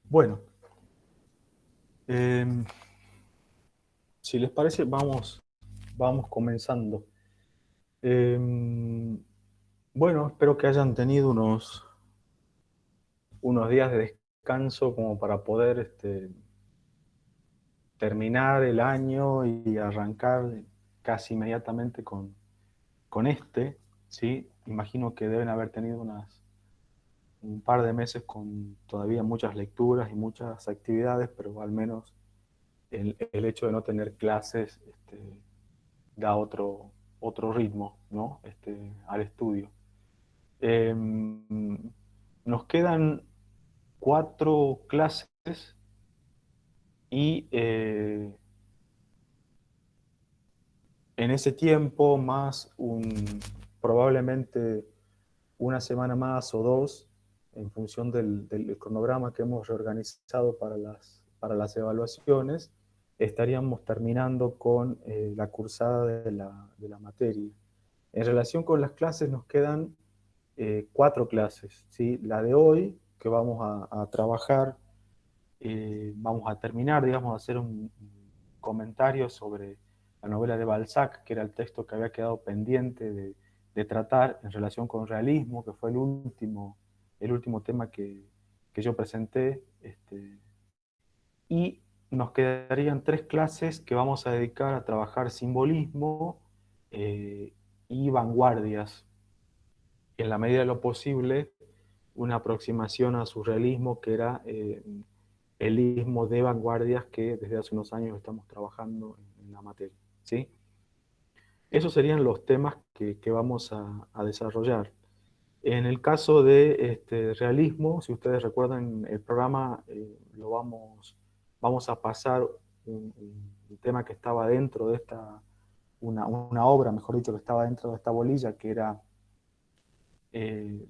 Bueno, em, si les parece, vamos comenzando. Em, bueno, espero que hayan tenido unos días de descanso como para poder terminar el año y arrancar casi inmediatamente con ¿sí? Imagino que deben haber tenido un par de meses con todavía muchas lecturas y muchas actividades, pero al menos el hecho de no tener clases da otro ritmo, ¿no? Al estudio. Eh, Nos quedan 4 clases y en ese tiempo más probablemente una semana más o dos, en función del cronograma que hemos reorganizado para las evaluaciones, estaríamos terminando con la cursada de la materia. En relación con las clases nos quedan 4 clases, ¿sí? La de hoy, que vamos a trabajar, vamos a terminar, digamos, a hacer un comentario sobre la novela de Balzac, que era el texto que había quedado pendiente de tratar en relación con realismo, que fue el último tema que yo presenté. Y nos quedarían 3 clases que vamos a dedicar a trabajar simbolismo eh, y vanguardias, en la medida de lo posible, una aproximación a surrealismo, que era el ismo de vanguardias que desde hace unos años estamos trabajando en la materia, ¿sí? Esos serían los temas que vamos a desarrollar. En el caso de realismo, si ustedes recuerdan el programa, vamos a pasar un tema que estaba dentro de una obra, mejor dicho, que estaba dentro de esta bolilla, que era eh,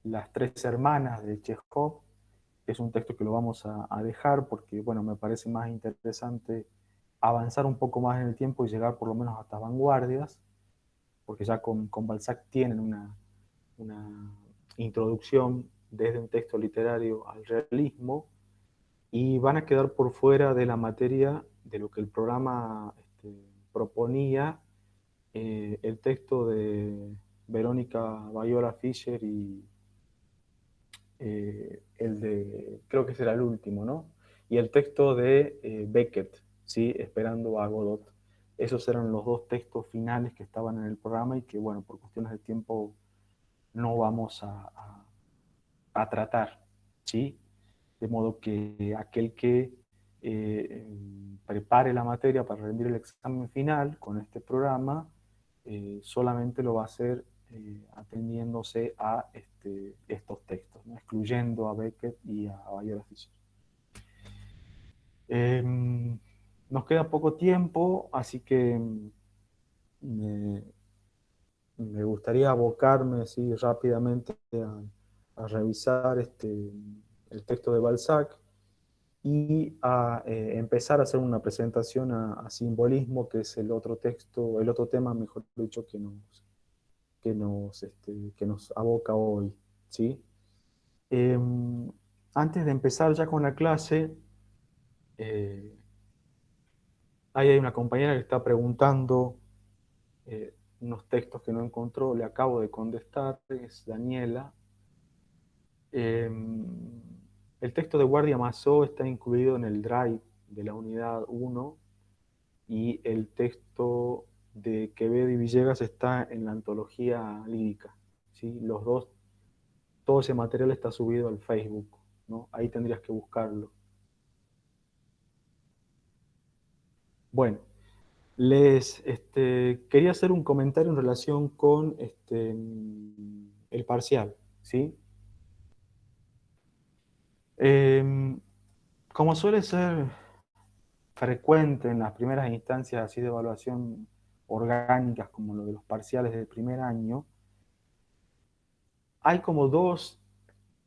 Las tres hermanas de Chekhov. Es un texto que lo vamos a dejar porque, bueno, me parece más interesante avanzar un poco más en el tiempo y llegar por lo menos hasta vanguardias, porque ya con Balzac tienen una introducción desde un texto literario al realismo, y van a quedar por fuera de la materia de lo que el programa proponía, el texto de Verónica Bayola Fischer y creo que será el último, ¿no? Y el texto de Beckett, ¿sí? Esperando a Godot. Esos eran los 2 textos finales que estaban en el programa y que, bueno, por cuestiones de tiempo no vamos a tratar, ¿sí? De modo que aquel que eh, prepare la materia para rendir el examen final con este programa, solamente lo va a hacer atendiéndose a estos textos, ¿no? Excluyendo a Beckett y a Bayola Fischer. Nos queda poco tiempo, así que me, me gustaría abocarme así rápidamente a revisar el texto de Balzac y a empezar a hacer una presentación a simbolismo, que es el otro tema, mejor dicho, que nos aboca hoy, ¿sí? Eh, Antes de empezar ya con la clase, eh, ahí hay una compañera que está preguntando unos textos que no encontró, le acabo de contestar, es Daniela. Eh, el texto de Guardia Mazó está incluido en el drive de la unidad 1, y el texto de Quevedo y Villegas está en la antología lírica, ¿sí? Los dos, todo ese material está subido al Facebook, ¿no? Ahí tendrías que buscarlo. Bueno, quería hacer un comentario en relación con el parcial, ¿sí? Eh, Como suele ser frecuente en las primeras instancias así de evaluación orgánicas, como lo de los parciales del primer año, hay como dos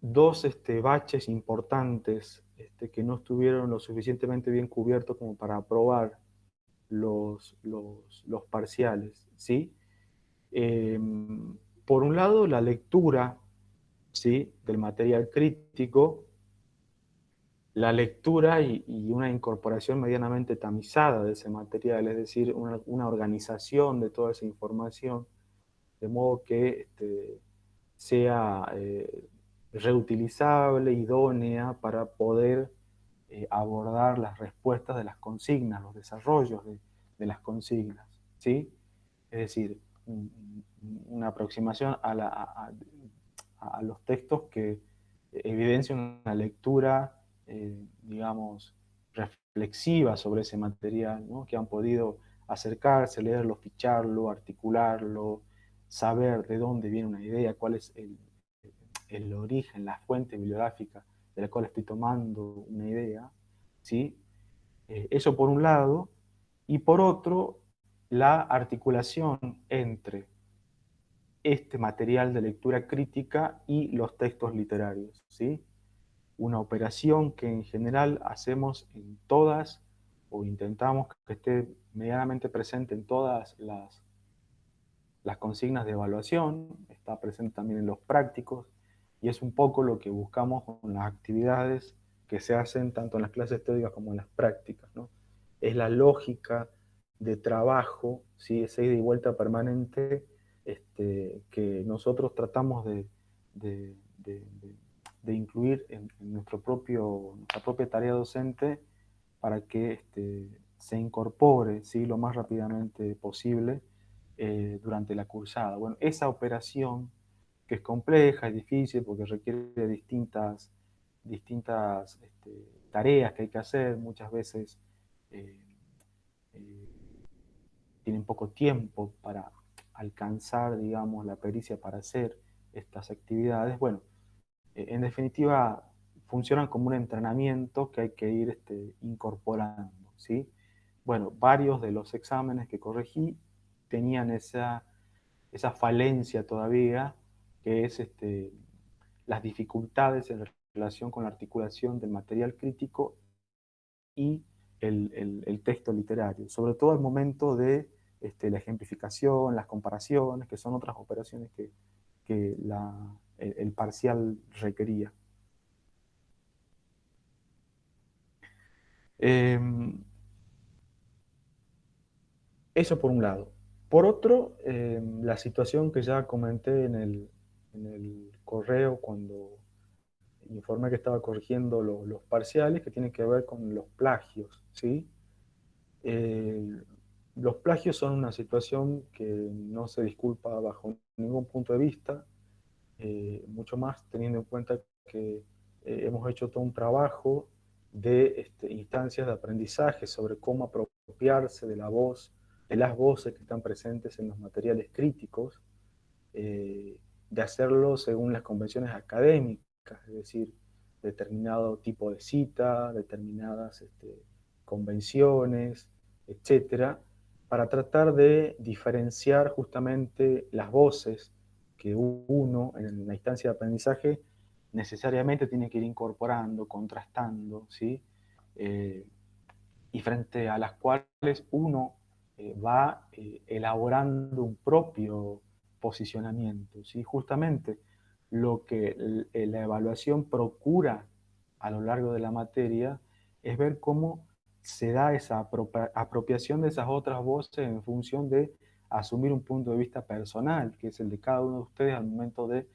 baches importantes que no estuvieron lo suficientemente bien cubiertos como para aprobar los parciales, ¿sí? Eh, por un lado, la lectura, ¿sí?, del material crítico, la lectura y una incorporación medianamente tamizada de ese material, es decir, una organización de toda esa información, de modo que sea reutilizable, idónea para poder abordar las respuestas de las consignas, los desarrollos de las consignas, ¿sí? Es decir, una aproximación a los textos que evidencian una lectura, digamos, reflexiva sobre ese material, ¿no?, que han podido acercarse, leerlo, ficharlo, articularlo, saber de dónde viene una idea, cuál es el origen, la fuente bibliográfica de la cual estoy tomando una idea, ¿sí? Eso por un lado, y por otro, la articulación entre este material de lectura crítica y los textos literarios, ¿sí? Una operación que en general hacemos en todas, o intentamos que esté medianamente presente en todas las consignas de evaluación, está presente también en los prácticos, y es un poco lo que buscamos con las actividades que se hacen tanto en las clases teóricas como en las prácticas, ¿no? Es la lógica de trabajo, ¿sí?, esa ida y vuelta permanente, que nosotros tratamos de, de- de- de incluir en nuestra propia tarea docente para que se incorpore, ¿sí?, lo más rápidamente posible durante la cursada. Bueno, esa operación, que es compleja, es difícil porque requiere de distintas tareas que hay que hacer, muchas veces eh, eh, tienen poco tiempo para alcanzar, digamos, la pericia para hacer estas actividades. Bueno, en definitiva, funcionan como un entrenamiento que hay que ir incorporando, ¿sí? Bueno, varios de los exámenes que corregí tenían esa falencia todavía, que es las dificultades en relación con la articulación del material crítico y el texto literario, sobre todo al momento de la ejemplificación, las comparaciones, que son otras operaciones que el parcial requería. Eh, Eso por un lado. Por otro, la situación que ya comenté en el correo cuando informé que estaba corrigiendo los parciales, que tiene que ver con los plagios, ¿sí? Eh, los plagios son una situación que no se disculpa bajo ningún punto de vista, mucho más teniendo en cuenta que hemos hecho todo un trabajo de instancias de aprendizaje sobre cómo apropiarse de la voz, de las voces que están presentes en los materiales críticos, de hacerlo según las convenciones académicas, es decir, determinado tipo de cita, determinadas convenciones, etcétera, para tratar de diferenciar justamente las voces que uno en la instancia de aprendizaje necesariamente tiene que ir incorporando, contrastando, ¿sí? Eh, y frente a las cuales uno va elaborando un propio posicionamiento, ¿sí? Justamente lo que la evaluación procura a lo largo de la materia es ver cómo se da esa apropiación de esas otras voces en función de asumir un punto de vista personal, que es el de cada uno de ustedes al momento de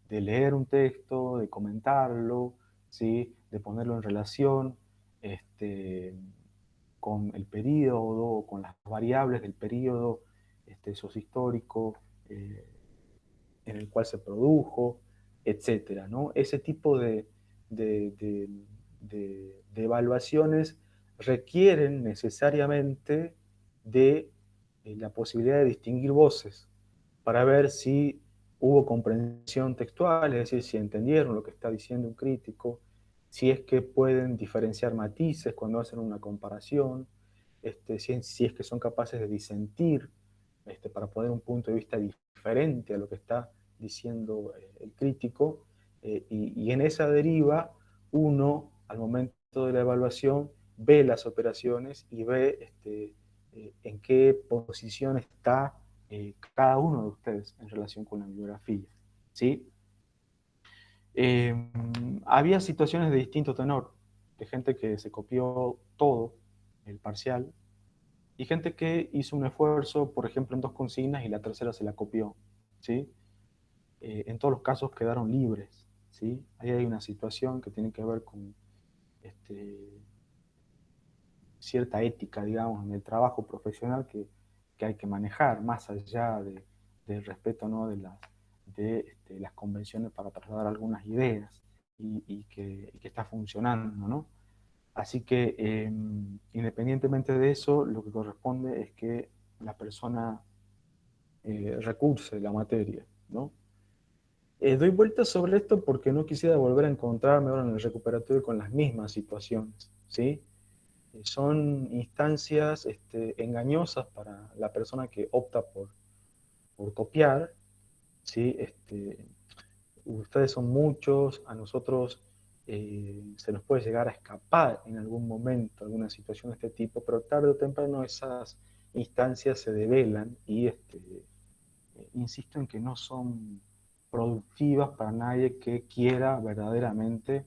leer un texto, de comentarlo, ¿sí?, de ponerlo en relación, con el periodo, con las variables del periodo sociohistórico en el cual se produjo, etcétera, ¿no? Ese tipo de, de- de evaluaciones requieren necesariamente de la posibilidad de distinguir voces para ver si hubo comprensión textual, es decir, si entendieron lo que está diciendo un crítico, si es que pueden diferenciar matices cuando hacen una comparación, si es que son capaces de disentir para poner un punto de vista diferente a lo que está diciendo el crítico, y en esa deriva uno, al momento de la evaluación, ve las operaciones y ve en qué posición está cada uno de ustedes en relación con la bibliografía, ¿sí? Había situaciones de distinto tenor, de gente que se copió todo, el parcial, y gente que hizo un esfuerzo, por ejemplo, en 2 consignas y la tercera se la copió, ¿sí? En todos los casos quedaron libres, ¿sí? Ahí hay una situación que tiene que ver con cierta ética, digamos, en el trabajo profesional que hay que manejar, más allá del respeto, ¿no?, de las convenciones para trasladar algunas ideas y que está funcionando, ¿no? Así que, independientemente de eso, lo que corresponde es que la persona recurse la materia, ¿no? Doy vueltas sobre esto porque no quisiera volver a encontrarme ahora en el recuperatorio con las mismas situaciones, ¿sí? Son instancias engañosas para la persona que opta por copiar, ¿sí? Ustedes son muchos, a nosotros se nos puede llegar a escapar en algún momento alguna situación de este tipo, pero tarde o temprano esas instancias se develan y insisto en que no son productivas para nadie que quiera verdaderamente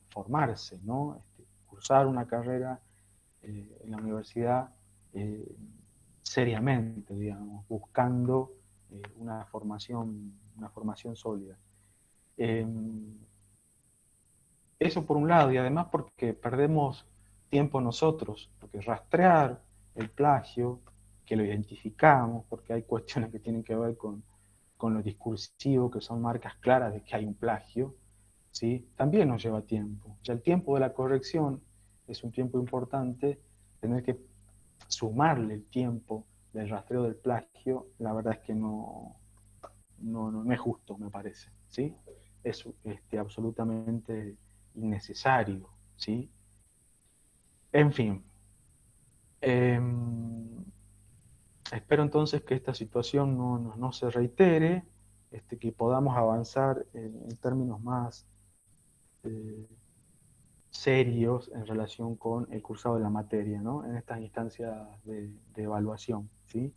formarse, ¿no? Cursar una carrera en la universidad eh, seriamente, digamos, buscando una formación sólida. Eh, Eso por un lado, y además porque perdemos tiempo nosotros, porque rastrear el plagio, que lo identificamos, porque hay cuestiones que tienen que ver con lo discursivo, que son marcas claras de que hay un plagio, ¿sí? También nos lleva tiempo. Ya el tiempo de la corrección es un tiempo importante, tener que sumarle el tiempo del rastreo del plagio, la verdad es que no es justo, me parece, ¿sí? Es absolutamente innecesario, ¿sí? En fin, eh, espero entonces que esta situación no se reitere, que podamos avanzar en términos más eh, serios en relación con el cursado de la materia, ¿no? En estas instancias de evaluación, ¿sí?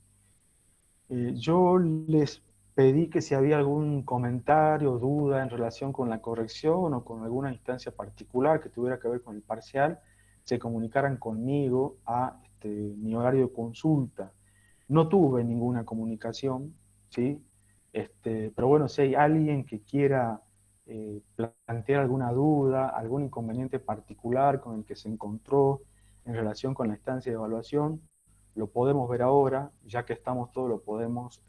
Yo les pedí que si había algún comentario o duda en relación con la corrección o con alguna instancia particular que tuviera que ver con el parcial, se comunicaran conmigo a mi horario de consulta. No tuve ninguna comunicación, ¿sí? Pero bueno, si hay alguien que quiera plantear alguna duda, algún inconveniente particular con el que se encontró en relación con la instancia de evaluación, lo podemos ver ahora, ya que estamos todos, lo podemos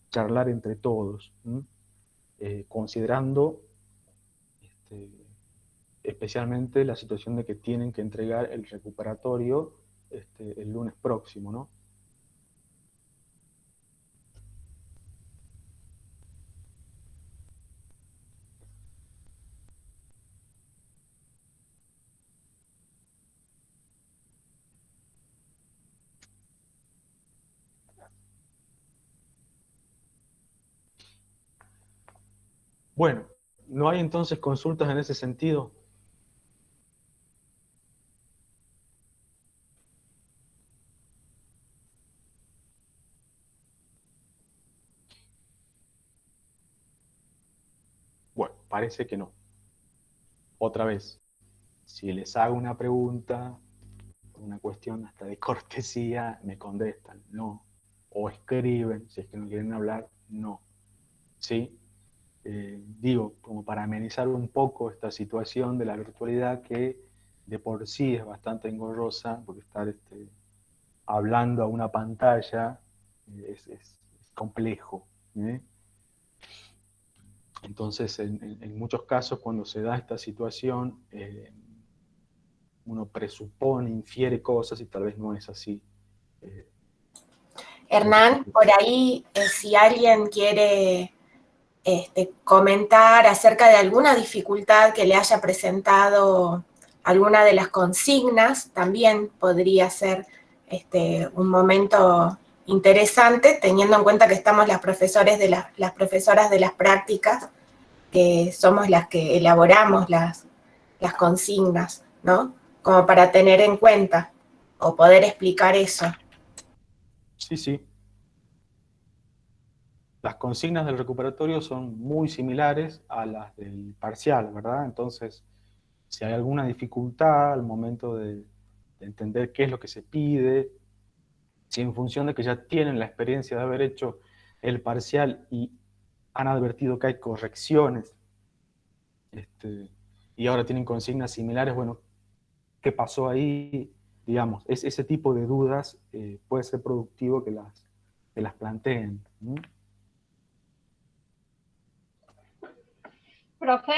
charlar entre todos, considerando este, especialmente la situación de que tienen que entregar el recuperatorio el lunes próximo, ¿no? Bueno, ¿no hay entonces consultas en ese sentido? Bueno, parece que no. Otra vez, si les hago una pregunta, una cuestión hasta de cortesía, me contestan, no. O escriben, si es que no quieren hablar, no. ¿Sí? Digo, como para amenizar un poco esta situación de la virtualidad que de por sí es bastante engorrosa, porque estar hablando a una pantalla es complejo. ¿eh? Entonces, en muchos casos, cuando se da esta situación, uno presupone, infiere cosas y tal vez no es así. Eh, Hernán, por ahí, si alguien quiere comentar acerca de alguna dificultad que le haya presentado alguna de las consignas, también podría ser un momento interesante, teniendo en cuenta que estamos las profesoras de las prácticas, que somos las que elaboramos las consignas, ¿no? Como para tener en cuenta o poder explicar eso. Sí, sí. las consignas del recuperatorio son muy similares a las del parcial, ¿verdad? Entonces, si hay alguna dificultad al momento de entender qué es lo que se pide, si en función de que ya tienen la experiencia de haber hecho el parcial y han advertido que hay correcciones, y ahora tienen consignas similares, bueno, ¿qué pasó ahí? Digamos, ese tipo de dudas puede ser productivo que las planteen. Profe,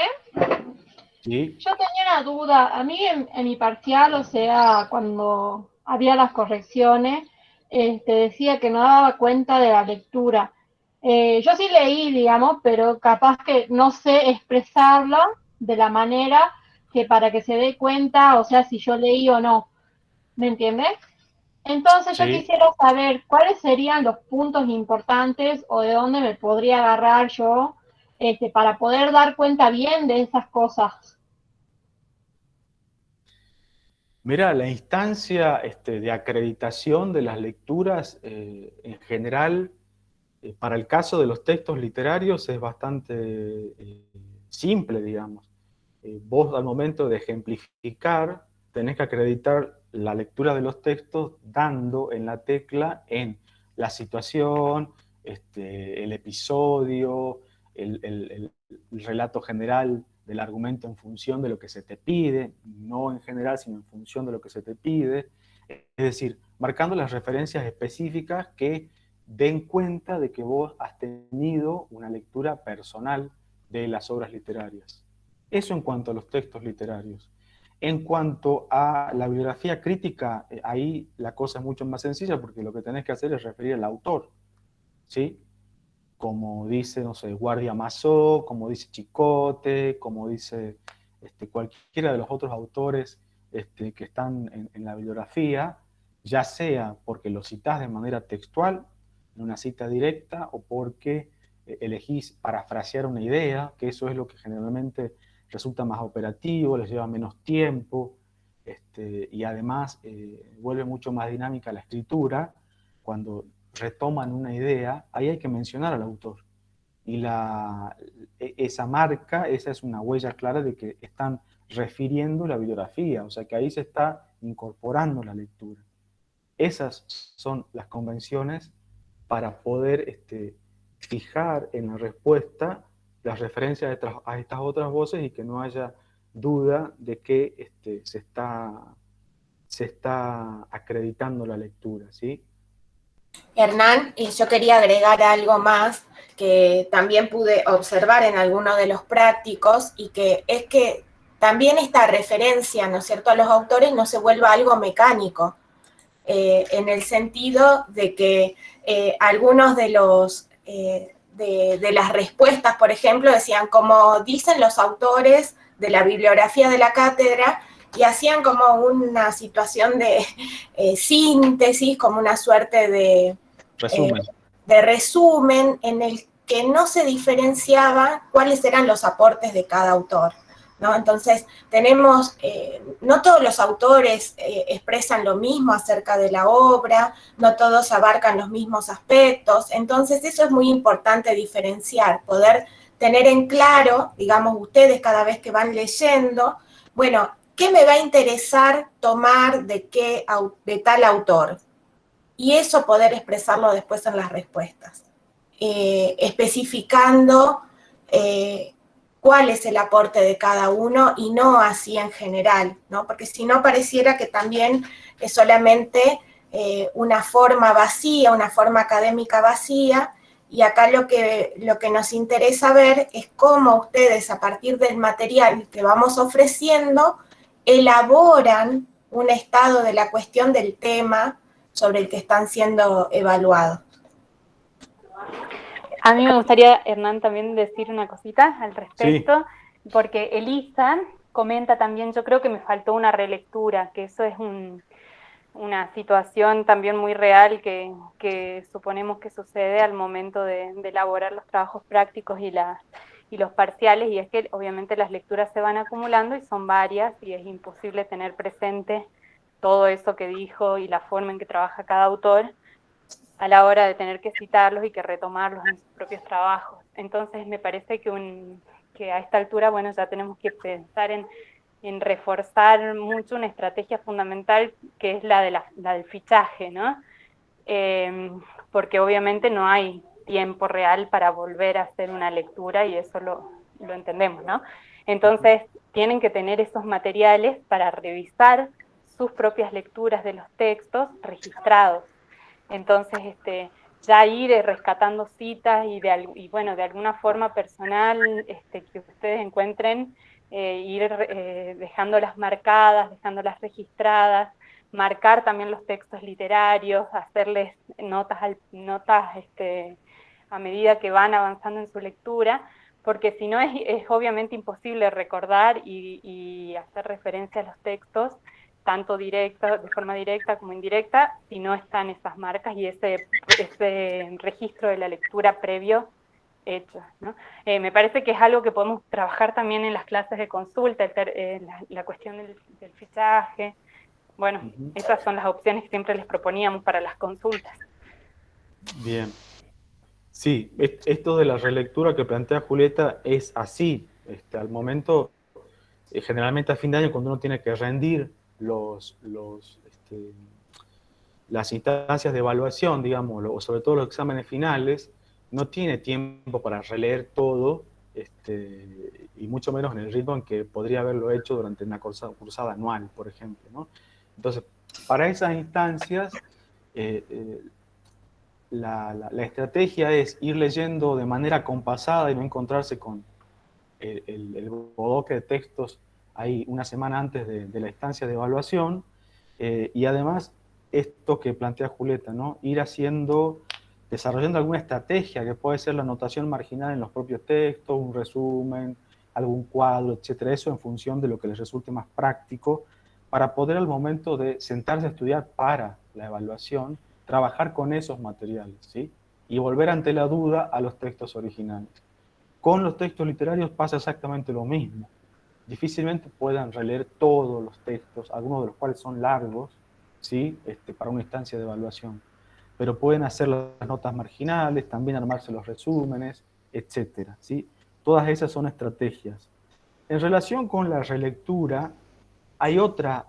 ¿Sí? yo tenía una duda. A mí en mi parcial, o sea, cuando había las correcciones, decía que no daba cuenta de la lectura. Yo sí leí, digamos, pero capaz que no sé expresarlo de la manera que para que se dé cuenta, o sea, si yo leí o no. ¿Me entiendes? Entonces yo Sí. quisiera saber cuáles serían los puntos importantes o de dónde me podría agarrar yo para poder dar cuenta bien de esas cosas. Mira, la instancia de acreditación de las lecturas en general, para el caso de los textos literarios es bastante simple, digamos. Vos al momento de ejemplificar tenés que acreditar la lectura de los textos dando en la tecla en la situación, el episodio, el relato general del argumento en función de lo que se te pide, no en general, sino en función de lo que se te pide. Es decir, marcando las referencias específicas que den cuenta de que vos has tenido una lectura personal de las obras literarias. Eso en cuanto a los textos literarios. En cuanto a la bibliografía crítica, ahí la cosa es mucho más sencilla porque lo que tenés que hacer es referir al autor, ¿sí? Como dice, no sé, Guardia Mazó, como dice Chicote, como dice cualquiera de los otros autores que están en la bibliografía, ya sea porque lo citás de manera textual, en una cita directa, o porque elegís parafrasear una idea, que eso es lo que generalmente resulta más operativo, les lleva menos tiempo, y además vuelve mucho más dinámica la escritura cuando retoman una idea. Ahí hay que mencionar al autor. Y esa marca, esa es una huella clara de que están refiriendo la bibliografía, o sea que ahí se está incorporando la lectura. Esas son las convenciones para poder fijar en la respuesta las referencias a estas otras voces y que no haya duda de que se está acreditando la lectura, ¿sí? Hernán, yo quería agregar algo más que también pude observar en algunos de los prácticos y que es que también esta referencia, ¿no es cierto?, a los autores no se vuelva algo mecánico, en el sentido de que algunos de los de las respuestas, por ejemplo, decían como dicen los autores de la bibliografía de la cátedra, y hacían como una situación de síntesis, como una suerte Resumen. de resumen en el que no se diferenciaba cuáles eran los aportes de cada autor, ¿no? Entonces, tenemos, no todos los autores expresan lo mismo acerca de la obra, no todos abarcan los mismos aspectos, entonces eso es muy importante diferenciar, poder tener en claro, digamos, ustedes cada vez que van leyendo, bueno, ¿qué me va a interesar tomar de tal autor? Y eso poder expresarlo después en las respuestas, especificando cuál es el aporte de cada uno y no así en general, ¿no? Porque si no pareciera que también es solamente una forma vacía, una forma académica vacía, y acá lo que nos interesa ver es cómo ustedes a partir del material que vamos ofreciendo elaboran un estado de la cuestión del tema sobre el que están siendo evaluados. A mí me gustaría, Hernán, también decir una cosita al respecto, Sí. porque Elisa comenta también, yo creo que me faltó una relectura, que eso es una situación también muy real que suponemos que sucede al momento de elaborar los trabajos prácticos y los parciales, y es que obviamente las lecturas se van acumulando y son varias y es imposible tener presente todo eso que dijo y la forma en que trabaja cada autor. a la hora de tener que citarlos y que retomarlos en sus propios trabajos. Entonces me parece que a esta altura, bueno, ya tenemos que pensar en reforzar mucho una estrategia fundamental que es la del fichaje, ¿no? Porque obviamente no hay tiempo real para volver a hacer una lectura y eso lo entendemos, ¿no? Entonces tienen que tener esos materiales para revisar sus propias lecturas de los textos registrados. Entonces, ya ir rescatando citas y bueno, de alguna forma personal que ustedes encuentren, ir dejándolas marcadas, dejándolas registradas, marcar también los textos literarios, hacerles notas a medida que van avanzando en su lectura, porque si no es obviamente imposible recordar y hacer referencia a los textos, tanto directa, de forma directa como indirecta, si no están esas marcas y ese registro de la lectura previo hecho, ¿no? Me parece que es algo que podemos trabajar también en las clases de consulta, la cuestión del fichaje. Bueno, esas son las opciones que siempre les proponíamos para las consultas. Bien. Sí, esto de la relectura que plantea Julieta es así. Al momento, generalmente a fin de año, cuando uno tiene que rendir las instancias de evaluación, digamos, o sobre todo los exámenes finales, no tiene tiempo para releer todo, y mucho menos en el ritmo en que podría haberlo hecho durante una cursada anual, por ejemplo, ¿no? Entonces, para esas instancias, la estrategia es ir leyendo de manera compasada y no encontrarse con el bodoque de textos ahí una semana antes de la instancia de evaluación, y además esto que plantea Julieta, ¿no? Ir desarrollando alguna estrategia que puede ser la anotación marginal en los propios textos, un resumen, algún cuadro, etcétera, eso en función de lo que les resulte más práctico, para poder al momento de sentarse a estudiar para la evaluación, trabajar con esos materiales, ¿sí? Y volver ante la duda a los textos originales. Con los textos literarios pasa exactamente lo mismo. Difícilmente puedan releer todos los textos, algunos de los cuales son largos, ¿sí? Para una instancia de evaluación. Pero pueden hacer las notas marginales, también armarse los resúmenes, etcétera, ¿sí? Todas esas son estrategias. En relación con la relectura, hay otra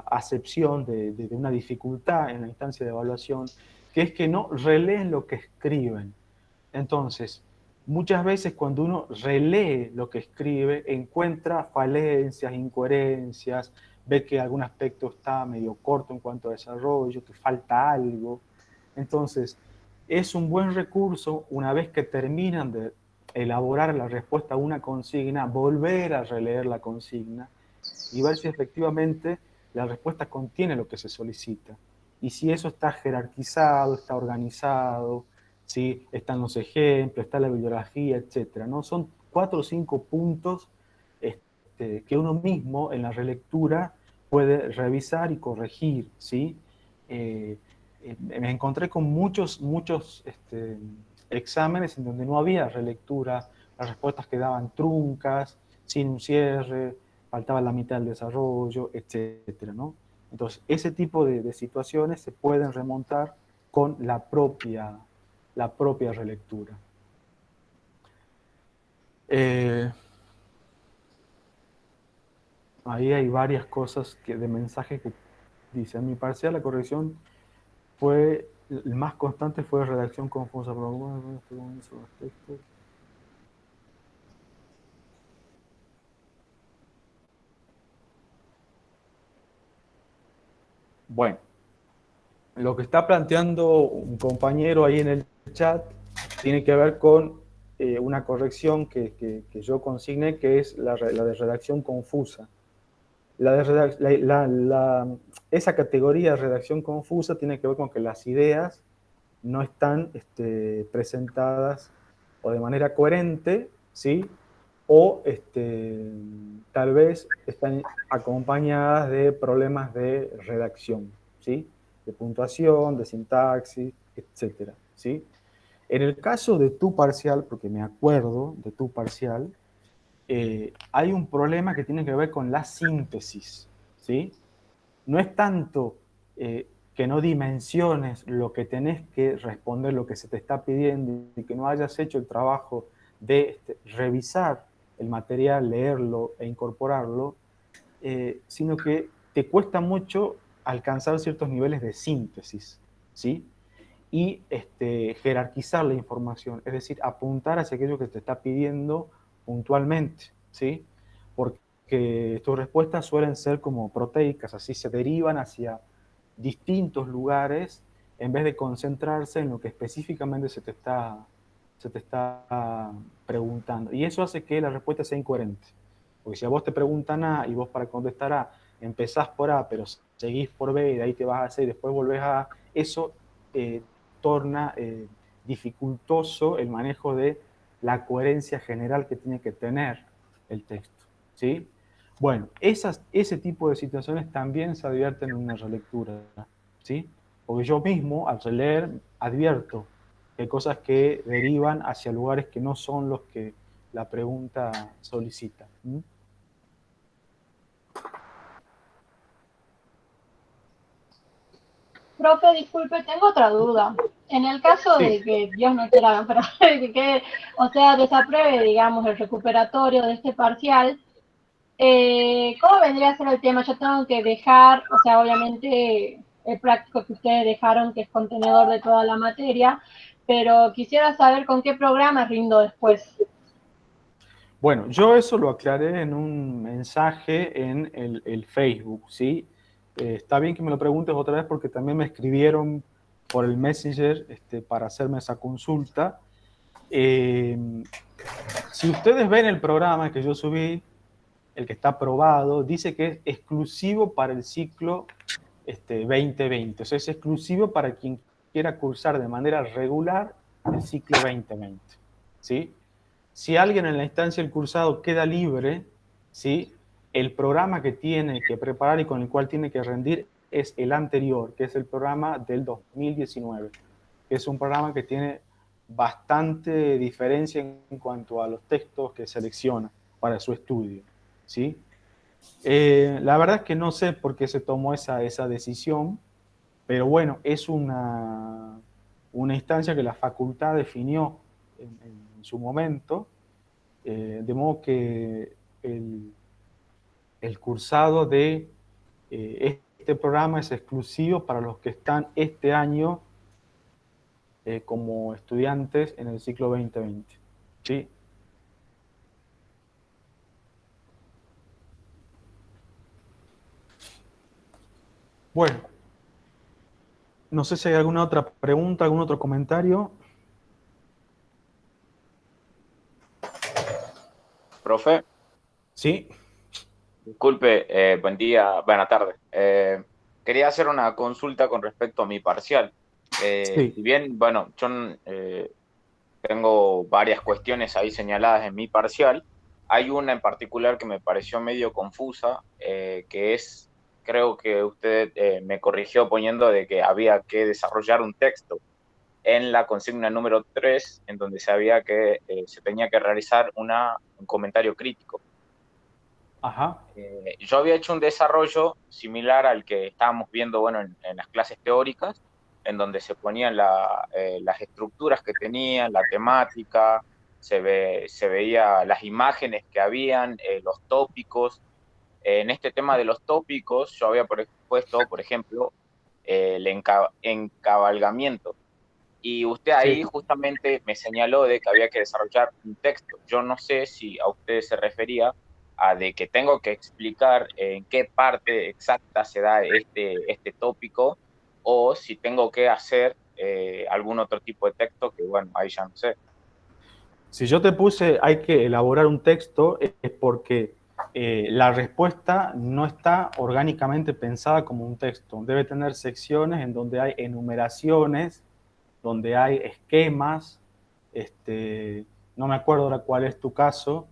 acepción de una dificultad en la instancia de evaluación, que es que no releen lo que escriben. Entonces, muchas veces cuando uno relee lo que escribe, encuentra falencias, incoherencias, ve que algún aspecto está medio corto en cuanto a desarrollo, que falta algo. Entonces, es un buen recurso, una vez que terminan de elaborar la respuesta a una consigna, volver a releer la consigna y ver si efectivamente la respuesta contiene lo que se solicita. Y si eso está jerarquizado, está organizado, ¿sí? Están los ejemplos, está la bibliografía, etc., ¿no? Son 4 o 5 puntos que uno mismo en la relectura puede revisar y corregir, ¿sí? Me encontré con muchos exámenes en donde no había relectura, las respuestas quedaban truncas, sin un cierre, faltaba la mitad del desarrollo, etcétera, ¿no? Entonces, ese tipo de situaciones se pueden remontar con la propia relectura. Ahí hay varias cosas de mensajes que dicen, en mi parcial la corrección fue, el más constante fue redacción confusa, pero bueno, bueno, lo que está planteando un compañero ahí en el chat tiene que ver con una corrección que yo consigné, que es la de redacción confusa. Esa categoría de redacción confusa tiene que ver con que las ideas no están presentadas o de manera coherente, ¿sí? O tal vez están acompañadas de problemas de redacción, ¿sí? De puntuación, de sintaxis, etcétera, ¿sí? En el caso de tu parcial, porque me acuerdo de tu parcial, hay un problema que tiene que ver con la síntesis, ¿sí? No es tanto que que no dimensiones lo que tenés que responder, lo que se te está pidiendo, y que no hayas hecho el trabajo de revisar el material, leerlo e incorporarlo, sino que te cuesta mucho alcanzar ciertos niveles de síntesis, ¿sí? Y jerarquizar la información, es decir, apuntar hacia aquello que te está pidiendo puntualmente, ¿sí? Porque tus respuestas suelen ser como proteicas, así se derivan hacia distintos lugares en vez de concentrarse en lo que específicamente se te está preguntando. Y eso hace que la respuesta sea incoherente. Porque si a vos te preguntan A y vos para contestar A empezás por A, pero seguís por B y de ahí te vas a C y después volvés a A, eso torna dificultoso el manejo de la coherencia general que tiene que tener el texto, ¿sí? Bueno, ese tipo de situaciones también se advierten en una relectura, ¿sí? Porque yo mismo, al releer, advierto que hay cosas que derivan hacia lugares que no son los que la pregunta solicita. ¿Mm? Profe, disculpe, tengo otra duda. En el caso Sí. de que Dios no quiera, pero que, o sea, desapruebe, digamos, el recuperatorio de este parcial, ¿cómo vendría a ser el tema? Yo tengo que dejar, o sea, obviamente el práctico que ustedes dejaron, que es contenedor de toda la materia, pero quisiera saber con qué programa rindo después. Bueno, yo eso lo aclaré en un mensaje en el Facebook, ¿sí? Está bien que me lo preguntes otra vez porque también me escribieron por el Messenger para hacerme esa consulta. Si ustedes ven el programa que yo subí, el que está aprobado, dice que es exclusivo para el ciclo 2020. O sea, es exclusivo para quien quiera cursar de manera regular el ciclo 2020, ¿sí? Si alguien en la instancia del cursado queda libre, ¿sí? El programa que tiene que preparar y con el cual tiene que rendir es el anterior, que es el programa del 2019, que es un programa que tiene bastante diferencia en cuanto a los textos que selecciona para su estudio, ¿sí? La verdad es que no sé por qué se tomó esa decisión, pero bueno, es una instancia que la facultad definió en su momento, de modo que el cursado de este programa es exclusivo para los que están este año como estudiantes en el ciclo 2020. ¿Sí? Bueno, no sé si hay alguna otra pregunta, algún otro comentario. Profe, Sí. disculpe, buen día, buena tarde. Quería hacer una consulta con respecto a mi parcial. Sí. Si bien, bueno, yo tengo varias cuestiones ahí señaladas en mi parcial, hay una en particular que me pareció medio confusa, que es, creo que usted me corrigió poniendo de que había que desarrollar un texto en la consigna número 3, en donde sabía que se tenía que realizar un comentario crítico. Ajá. Yo había hecho un desarrollo similar al que estábamos viendo, bueno, en las clases teóricas, en donde se ponían las estructuras que tenían, la temática, se veía las imágenes que habían, los tópicos. En este tema de los tópicos, yo había puesto, por ejemplo, el encabalgamiento. Y usted ahí Sí. justamente me señaló de que había que desarrollar un texto. Yo no sé si a usted se refería a de que tengo que explicar en qué parte exacta se da este tópico, o si tengo que hacer algún otro tipo de texto que, bueno, ahí ya no sé. Si yo te puse hay que elaborar un texto, es porque la respuesta no está orgánicamente pensada como un texto. Debe tener secciones en donde hay enumeraciones, donde hay esquemas. No me acuerdo ahora cuál es tu caso,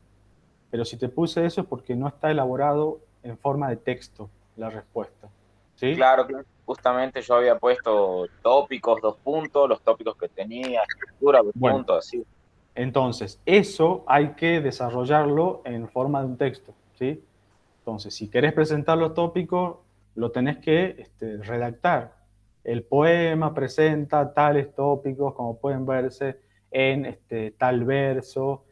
pero si te puse eso es porque no está elaborado en forma de texto la respuesta. ¿Sí? Claro, justamente yo había puesto tópicos, 2 puntos, los tópicos que tenía, estructura, dos Bueno, puntos, así. entonces, eso hay que desarrollarlo en forma de un texto, ¿sí? Entonces, si querés presentar los tópicos, lo tenés que redactar el poema presenta tales tópicos como pueden verse en tal verso,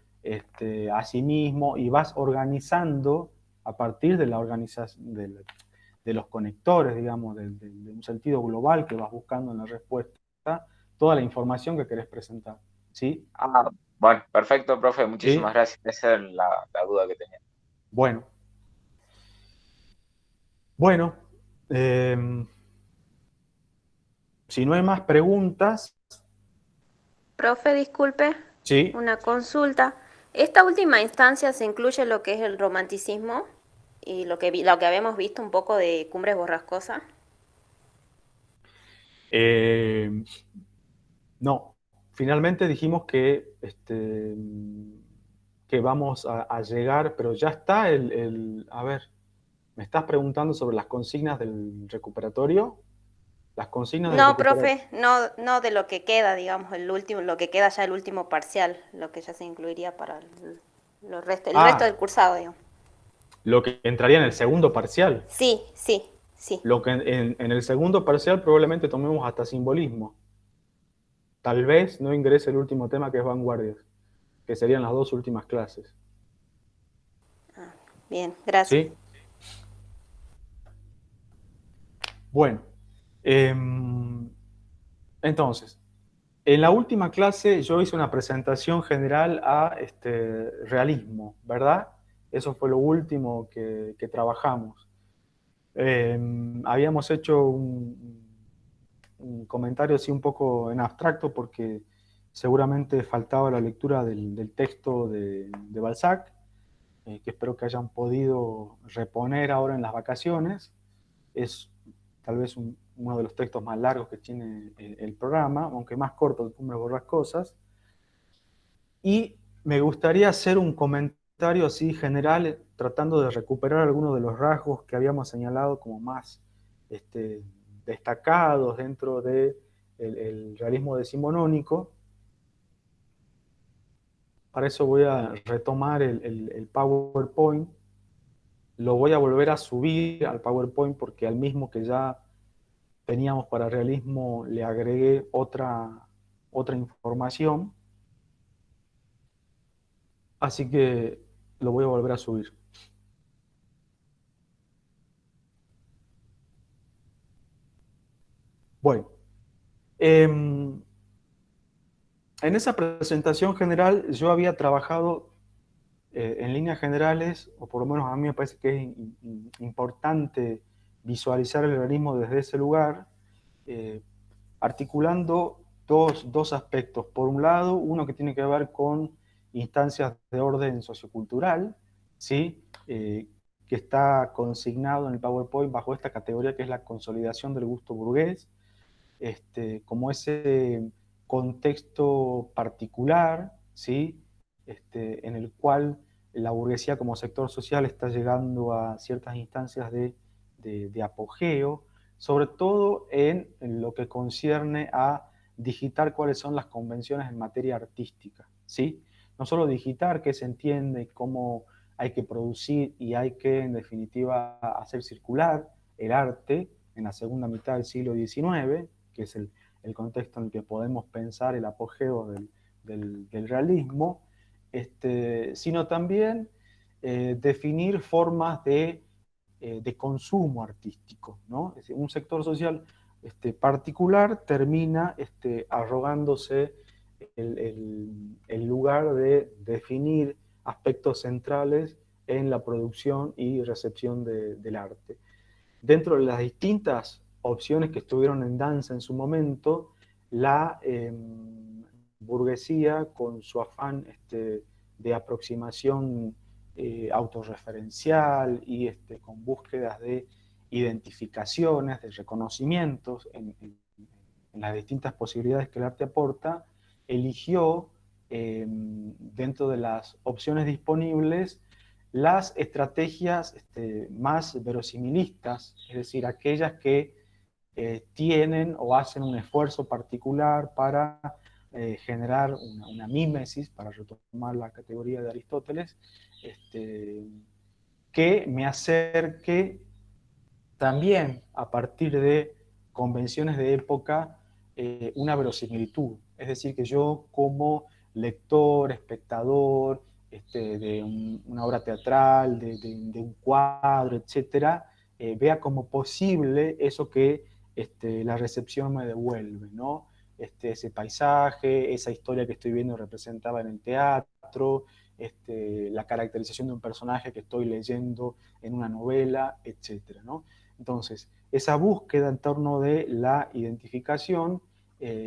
asimismo, y vas organizando a partir de la organización de los conectores, digamos, de un sentido global que vas buscando en la respuesta, toda la información que querés presentar, ¿sí? Ah, bueno, perfecto, profe, muchísimas ¿Sí? gracias. Esa es la duda que tenía. Bueno, eh, si no hay más preguntas, Profe, disculpe, sí. una consulta. ¿Esta última instancia se incluye lo que es el romanticismo y lo que habíamos visto un poco de Cumbres Borrascosas? No, finalmente dijimos que vamos a llegar, pero ya está a ver, me estás preguntando sobre las consignas del recuperatorio. Las consignas del No, recuperatorio. profe, no de lo que queda, digamos, el último, lo que queda ya el último parcial, lo que ya se incluiría para el resto Ah, del cursado, digamos. lo que entraría en el segundo parcial. Sí, sí, sí. Lo que en el segundo parcial probablemente tomemos hasta simbolismo. Tal vez no ingrese el último tema que es vanguardias, que serían las dos últimas clases. Bien, gracias. ¿Sí? Bueno, entonces, en la última clase yo hice una presentación general a realismo, ¿verdad? Eso fue lo último que trabajamos. Habíamos hecho un comentario así un poco en abstracto porque seguramente faltaba la lectura del texto de Balzac, que espero que hayan podido reponer ahora en las vacaciones. Es tal vez uno de los textos más largos que tiene el programa, aunque más corto que Cumbres Borrascosas. Y me gustaría hacer un comentario así general, tratando de recuperar algunos de los rasgos que habíamos señalado como más destacados dentro del el realismo decimonónico. Para eso voy a retomar el PowerPoint. Lo voy a volver a subir al PowerPoint porque al mismo que ya teníamos para realismo le agregué otra información. Así que lo voy a volver a subir. Bueno, en esa presentación general yo había trabajado en líneas generales, o por lo menos a mí me parece que es importante visualizar el realismo desde ese lugar, articulando dos aspectos. Por un lado, uno que tiene que ver con instancias de orden sociocultural, ¿sí? Que está consignado en el PowerPoint bajo esta categoría que es la consolidación del gusto burgués, como ese contexto particular, ¿sí? En el cual la burguesía como sector social está llegando a ciertas instancias de apogeo, sobre todo en lo que concierne a digitar cuáles son las convenciones en materia artística, ¿sí? No solo digitar qué se entiende, cómo hay que producir y hay que, en definitiva, hacer circular el arte en la segunda mitad del siglo XIX, que es el contexto en el que podemos pensar el apogeo del realismo, sino también definir formas de consumo artístico, ¿no? Es decir, un sector social particular termina arrogándose el lugar de definir aspectos centrales en la producción y recepción del arte. Dentro de las distintas opciones que estuvieron en danza en su momento, la burguesía, con su afán de aproximación autorreferencial y con búsquedas de identificaciones, de reconocimientos en las distintas posibilidades que el arte aporta, eligió dentro de las opciones disponibles las estrategias más verosimilistas, es decir, aquellas que tienen o hacen un esfuerzo particular para generar una mímesis, para retomar la categoría de Aristóteles, que me acerque también a partir de convenciones de época una verosimilitud. Es decir, que yo como lector, espectador, de una obra teatral, de un cuadro, etcétera, vea como posible eso que la recepción me devuelve, ¿no? Ese paisaje, esa historia que estoy viendo representada en el teatro, la caracterización de un personaje que estoy leyendo en una novela, etcétera, ¿no? Entonces, esa búsqueda en torno de la identificación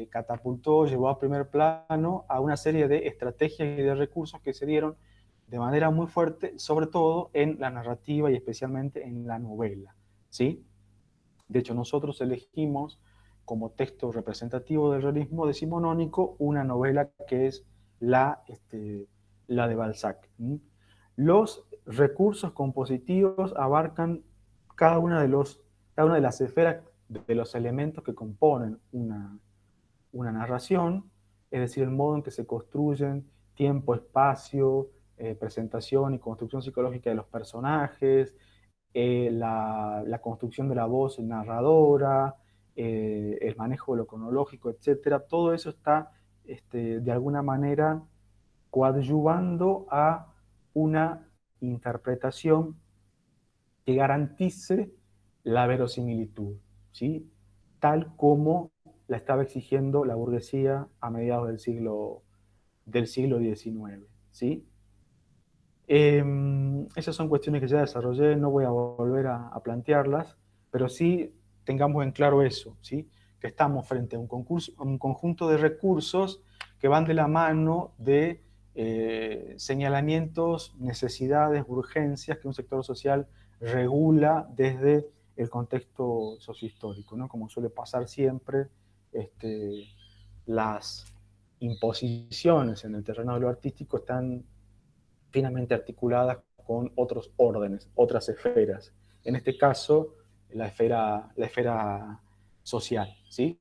catapultó, llevó a primer plano a una serie de estrategias y de recursos que se dieron de manera muy fuerte, sobre todo en la narrativa y especialmente en la novela, ¿sí? De hecho, nosotros elegimos como texto representativo del realismo decimonónico una novela que es la de Balzac. Los recursos compositivos abarcan cada una de las esferas de los elementos que componen una narración, es decir, el modo en que se construyen tiempo, espacio, presentación y construcción psicológica de los personajes, la construcción de la voz narradora, el manejo de lo cronológico, etcétera. Todo eso está de alguna manera coadyuvando a una interpretación que garantice la verosimilitud, ¿sí? Tal como la estaba exigiendo la burguesía a mediados del siglo XIX, ¿sí? Esas son cuestiones que ya desarrollé, no voy a volver a plantearlas, pero sí tengamos en claro eso, ¿sí? Que estamos frente a un conjunto de recursos que van de la mano de señalamientos, necesidades, urgencias que un sector social regula desde el contexto sociohistórico, ¿no? Como suele pasar siempre, las imposiciones en el terreno de lo artístico están finamente articuladas con otros órdenes, otras esferas. En este caso, la esfera social, ¿sí?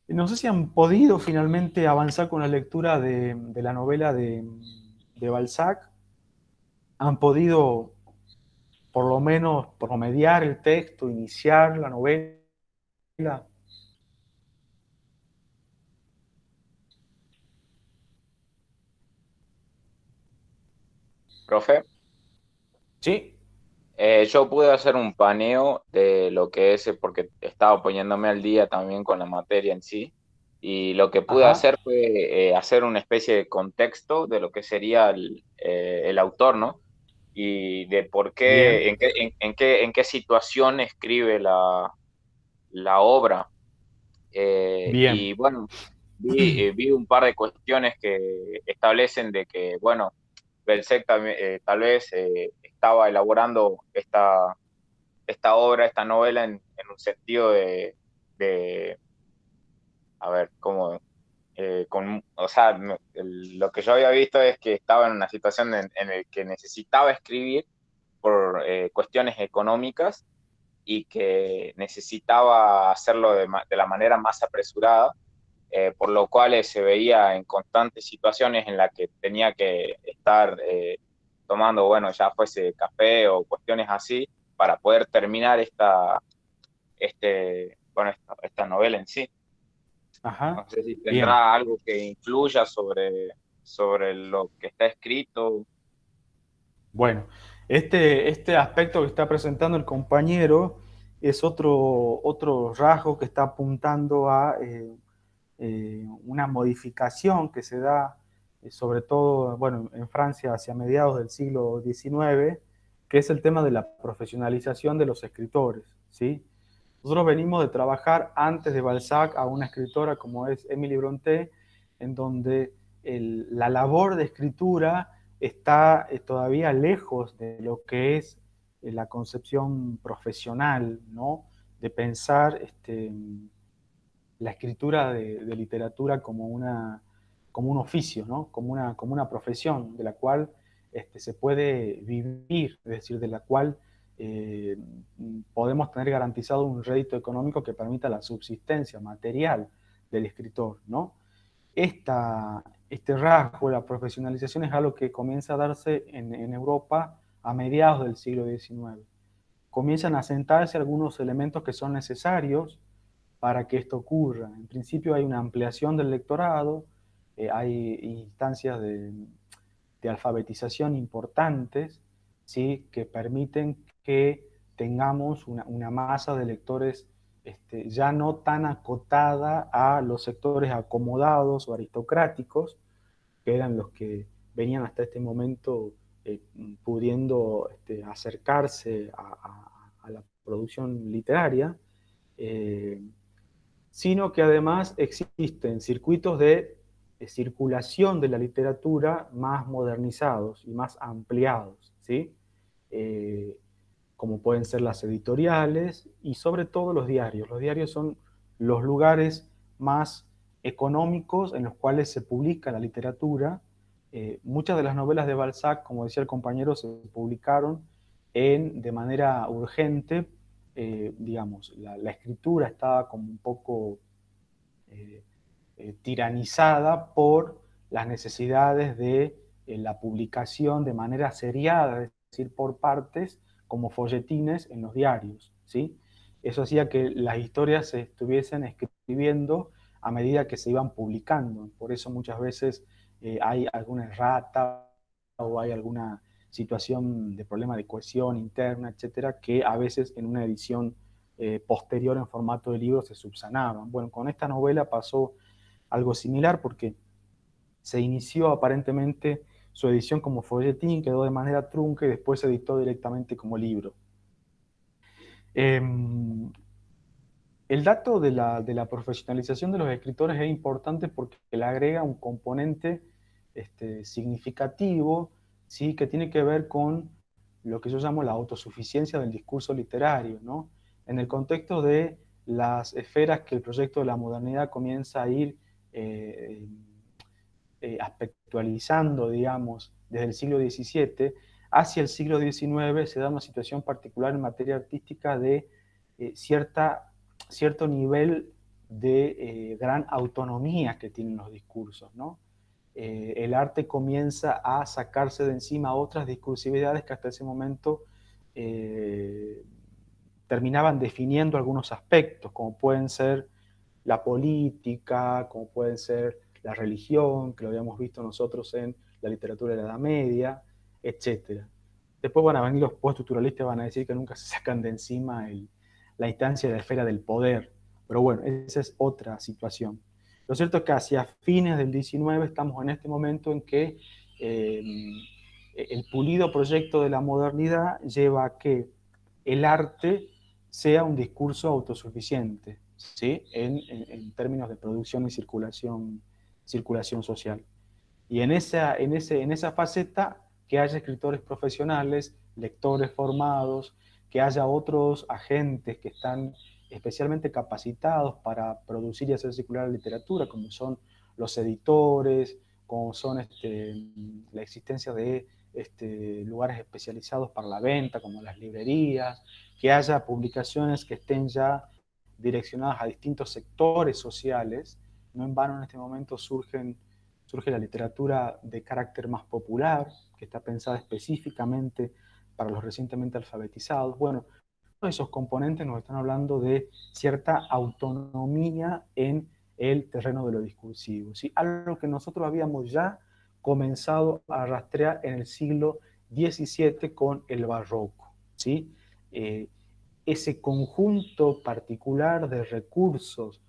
No sé si han podido finalmente avanzar con la lectura de la novela de Balzac. Han podido, por lo menos, promediar el texto, iniciar la novela. Profe, Sí. yo pude hacer un paneo de lo que es, porque estaba poniéndome al día también con la materia en sí, y lo que pude Ajá. hacer fue hacer una especie de contexto de lo que sería el autor, ¿no? Y de por qué, Bien. en qué situación escribe la obra. Bien. Y bueno, vi un par de cuestiones que establecen de que, bueno, Belzec también, tal vez estaba elaborando esta obra, esta novela en un sentido de a ver, como, o sea, lo que yo había visto es que estaba en una situación en la que necesitaba escribir por cuestiones económicas y que necesitaba hacerlo de la manera más apresurada, por lo cual se veía en constantes situaciones en las que tenía que estar tomando, bueno, ya fuese café o cuestiones así, para poder terminar bueno, esta novela en sí. Ajá. No sé si Bien. tendrá algo que influya sobre lo que está escrito. Bueno, este aspecto que está presentando el compañero es otro rasgo que está apuntando a una modificación que se da, sobre todo, bueno, en Francia hacia mediados del siglo XIX, que es el tema de la profesionalización de los escritores, ¿sí? Nosotros venimos de trabajar antes de Balzac a una escritora como es Emily Brontë, en donde la labor de escritura está todavía lejos de lo que es la concepción profesional, ¿no? De pensar la escritura de literatura como un oficio, ¿no? Como una profesión de la cual se puede vivir, es decir, de la cual eh, podemos tener garantizado un rédito económico que permita la subsistencia material del escritor, ¿no? Este rasgo, la profesionalización, es algo que comienza a darse en Europa a mediados del siglo XIX, comienzan a sentarse algunos elementos que son necesarios para que esto ocurra. En principio hay una ampliación del lectorado, hay instancias de alfabetización importantes, ¿sí?, que permiten que tengamos una masa de lectores ya no tan acotada a los sectores acomodados o aristocráticos, que eran los que venían hasta este momento pudiendo acercarse a la producción literaria, sino que además existen circuitos de circulación de la literatura más modernizados y más ampliados, ¿sí? Como pueden ser las editoriales y sobre todo los diarios. Los diarios son los lugares más económicos en los cuales se publica la literatura. Muchas de las novelas de Balzac, como decía el compañero, se publicaron de manera urgente. Digamos, la escritura estaba como un poco tiranizada por las necesidades de la publicación de manera seriada, es decir, por partes, como folletines en los diarios, ¿sí? Eso hacía que las historias se estuviesen escribiendo a medida que se iban publicando. Por eso muchas veces hay alguna errata o hay alguna situación de problema de cohesión interna, etcétera, que a veces en una edición posterior en formato de libro se subsanaban. Bueno, con esta novela pasó algo similar porque se inició aparentemente su edición como folletín, quedó de manera trunca y después se editó directamente como libro. El dato de la profesionalización de los escritores es importante porque le agrega un componente significativo, ¿sí?, que tiene que ver con lo que yo llamo la autosuficiencia del discurso literario, ¿no? En el contexto de las esferas que el proyecto de la modernidad comienza a ir aspectualizando, digamos, desde el siglo XVII, hacia el siglo XIX se da una situación particular en materia artística de cierto nivel de gran autonomía que tienen los discursos, ¿no? El arte comienza a sacarse de encima otras discursividades que hasta ese momento terminaban definiendo algunos aspectos, como pueden ser la política, como pueden ser la religión, que lo habíamos visto nosotros en la literatura de la Edad Media, etc. Después van a venir los postestructuralistas y van a decir que nunca se sacan de encima la instancia de la esfera del poder. Pero bueno, esa es otra situación. Lo cierto es que hacia fines del XIX estamos en este momento en que el pulido proyecto de la modernidad lleva a que el arte sea un discurso autosuficiente, ¿sí?, en términos de producción y circulación social. Y en esa faceta, que haya escritores profesionales, lectores formados, que haya otros agentes que están especialmente capacitados para producir y hacer circular la literatura, como son los editores, como son la existencia de lugares especializados para la venta, como las librerías, que haya publicaciones que estén ya direccionadas a distintos sectores sociales. No en vano en este momento surge la literatura de carácter más popular, que está pensada específicamente para los recientemente alfabetizados. Bueno, todos esos componentes nos están hablando de cierta autonomía en el terreno de lo discursivo, ¿sí? Algo que nosotros habíamos ya comenzado a rastrear en el siglo XVII con el barroco, ¿sí? Ese conjunto particular de recursos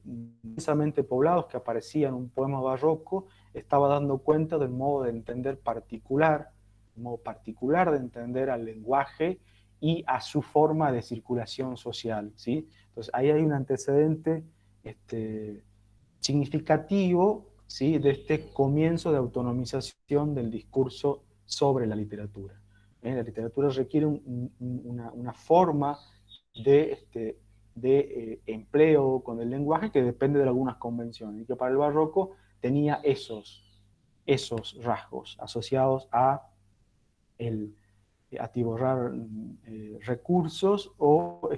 densamente poblados que aparecían en un poema barroco estaba dando cuenta del modo de entender particular, un modo particular de entender al lenguaje y a su forma de circulación social, ¿sí? Entonces ahí hay un antecedente significativo, ¿sí?, de este comienzo de autonomización del discurso sobre la literatura. La literatura requiere una forma de empleo con el lenguaje que depende de algunas convenciones, y que para el barroco tenía esos rasgos asociados a atiborrar recursos o,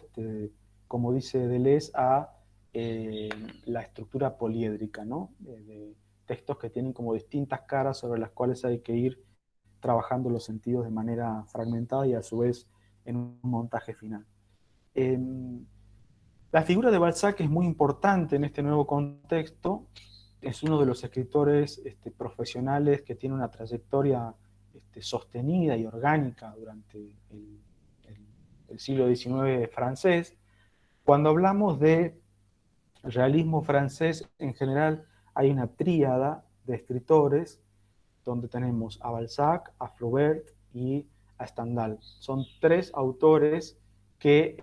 como dice Deleuze, a la estructura poliédrica, ¿no? De textos que tienen como distintas caras sobre las cuales hay que ir trabajando los sentidos de manera fragmentada y a su vez en un montaje final. La figura de Balzac es muy importante en este nuevo contexto. Es uno de los escritores profesionales que tiene una trayectoria sostenida y orgánica durante el siglo XIX francés. Cuando hablamos de realismo francés, en general hay una tríada de escritores donde tenemos a Balzac, a Flaubert y a Stendhal. Son tres autores que,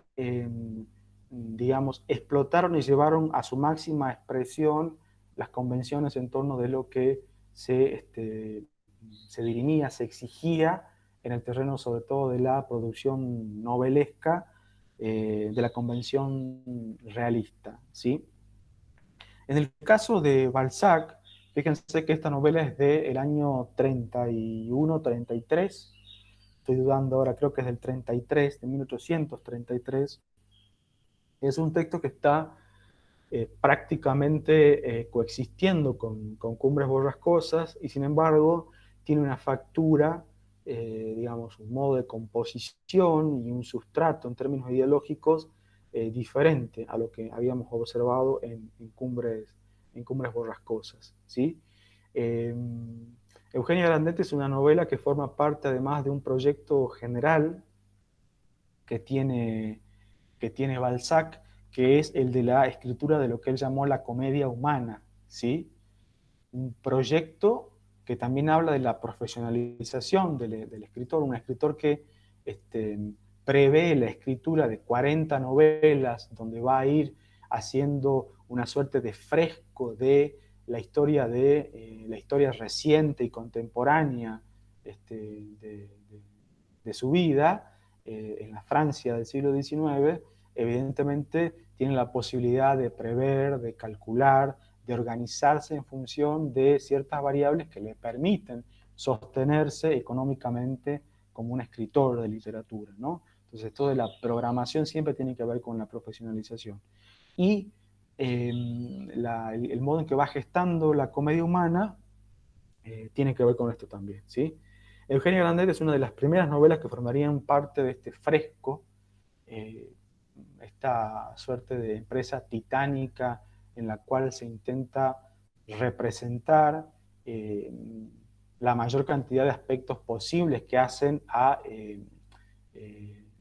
digamos, explotaron y llevaron a su máxima expresión las convenciones en torno de lo que se dirimía, se exigía en el terreno sobre todo de la producción novelesca, de la convención realista, ¿sí? En el caso de Balzac, fíjense que esta novela es del año 31, 33, estoy dudando ahora, creo que es del 33, de 1833. Es un texto que está prácticamente coexistiendo con Cumbres Borrascosas, y sin embargo tiene una factura, digamos, un modo de composición y un sustrato en términos ideológicos diferente a lo que habíamos observado en Cumbres Borrascosas, ¿sí? Eugenia Grandet es una novela que forma parte además de un proyecto general que tiene Balzac, que es el de la escritura de lo que él llamó la comedia humana, ¿sí? Un proyecto que también habla de la profesionalización del escritor, un escritor que prevé la escritura de 40 novelas, donde va a ir haciendo una suerte de fresco de la historia reciente y contemporánea de su vida, en la Francia del siglo XIX. Evidentemente tiene la posibilidad de prever, de calcular, de organizarse en función de ciertas variables que le permiten sostenerse económicamente como un escritor de literatura, ¿no? Entonces, esto de la programación siempre tiene que ver con la profesionalización. Y el modo en que va gestando la comedia humana tiene que ver con esto también, ¿sí? Eugenia Grandet es una de las primeras novelas que formarían parte de este fresco, esta suerte de empresa titánica en la cual se intenta representar la mayor cantidad de aspectos posibles que hacen a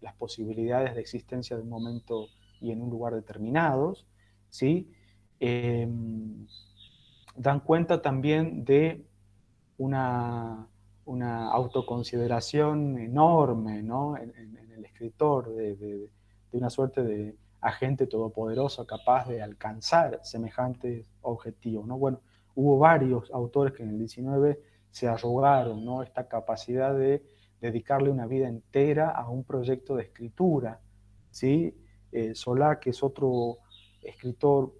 las posibilidades de existencia de un momento y en un lugar determinados, ¿sí? Dan cuenta también de una autoconsideración enorme, ¿no? en el escritor, de una suerte de agente todopoderoso capaz de alcanzar semejantes objetivos, ¿no? Bueno, hubo varios autores que en el 19 se arrogaron, ¿no?, esta capacidad de dedicarle una vida entera a un proyecto de escritura, ¿sí? Zola, que es otro escritor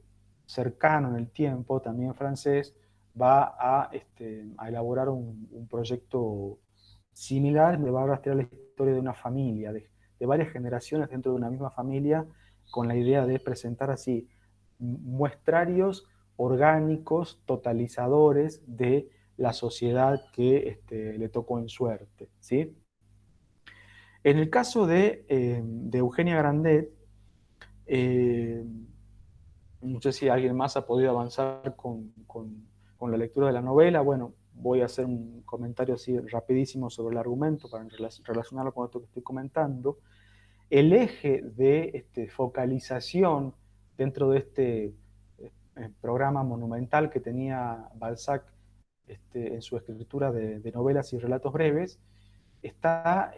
cercano en el tiempo, también francés, va a elaborar un proyecto similar, le va a rastrear la historia de una familia, de varias generaciones dentro de una misma familia, con la idea de presentar así muestrarios orgánicos, totalizadores de la sociedad que le tocó en suerte, ¿sí? En el caso de Eugenia Grandet, no sé si alguien más ha podido avanzar con la lectura de la novela. Bueno, voy a hacer un comentario así rapidísimo sobre el argumento para relacionarlo con esto que estoy comentando. El eje de focalización dentro de este programa monumental que tenía Balzac en su escritura de novelas y relatos breves está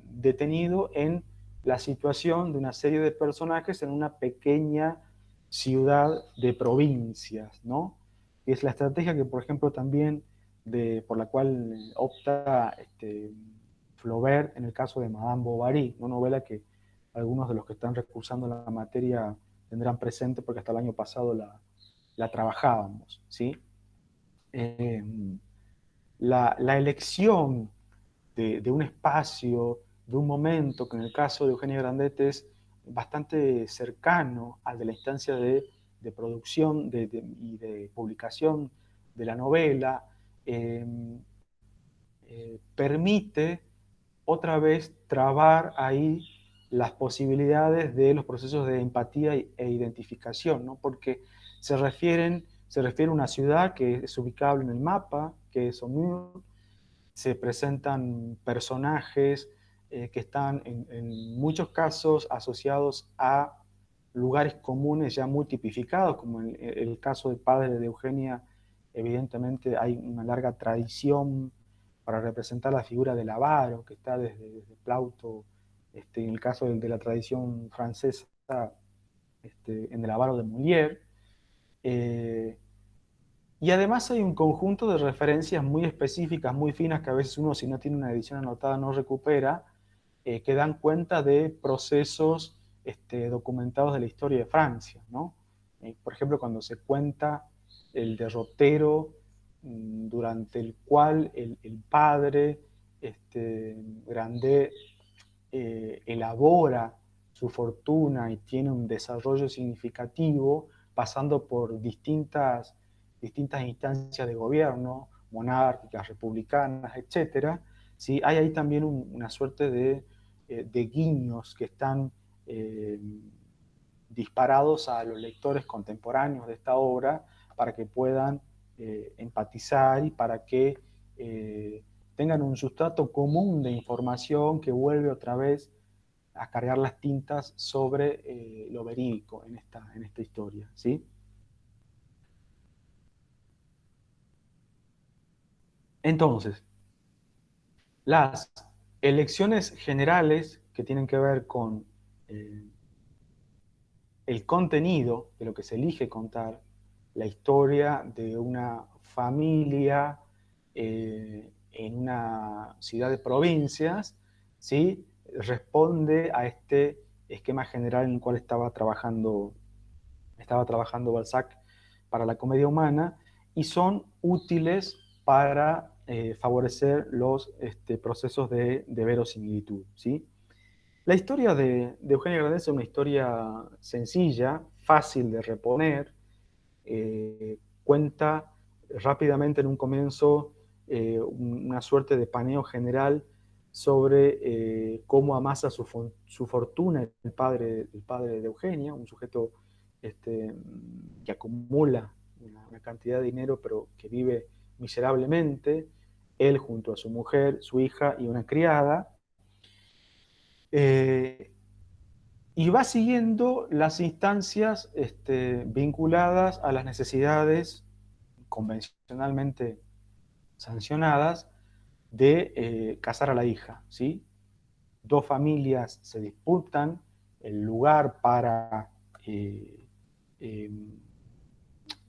detenido en la situación de una serie de personajes en una pequeña ciudad de provincias, ¿no? Y es la estrategia que, por ejemplo, también por la cual opta Flaubert en el caso de Madame Bovary, una novela que algunos de los que están recursando la materia tendrán presente porque hasta el año pasado la trabajábamos, ¿sí? La elección de un espacio, de un momento, que en el caso de Eugenia Grandet es bastante cercano al de la instancia de producción y de publicación de la novela, permite otra vez trabar ahí las posibilidades de los procesos de empatía e identificación, ¿no? Porque se refiere a una ciudad que es ubicable en el mapa, que es Saumur. Se presentan personajes que están en muchos casos asociados a lugares comunes ya muy tipificados, como en el caso del padre de Eugenia. Evidentemente hay una larga tradición para representar la figura del avaro, que está desde Plauto, en el caso de la tradición francesa, en el avaro de Molière. Y además hay un conjunto de referencias muy específicas, muy finas, que a veces uno, si no tiene una edición anotada, no recupera, que dan cuenta de procesos documentados de la historia de Francia, ¿no? Por ejemplo, cuando se cuenta el derrotero durante el cual el padre Grandet elabora su fortuna y tiene un desarrollo significativo, pasando por distintas instancias de gobierno, monárquicas, republicanas, etc. ¿Sí? Hay ahí también una suerte de guiños que están disparados a los lectores contemporáneos de esta obra para que puedan empatizar y para que tengan un sustrato común de información que vuelve otra vez a cargar las tintas sobre lo verídico en esta historia, ¿sí? Entonces, las elecciones generales que tienen que ver con el contenido de lo que se elige contar, la historia de una familia en una ciudad de provincias, ¿sí? Responde a este esquema general en el cual estaba trabajando Balzac para la comedia humana, y son útiles para favorecer los procesos de verosimilitud, ¿sí? La historia de Eugenia Grandet es una historia sencilla, fácil de reponer, cuenta rápidamente en un comienzo una suerte de paneo general sobre cómo amasa su fortuna el padre de Eugenia, un sujeto que acumula una cantidad de dinero, pero que vive miserablemente, él junto a su mujer, su hija y una criada. Y va siguiendo las instancias vinculadas a las necesidades convencionalmente sancionadas de casar a la hija, ¿sí? Dos familias se disputan el lugar para,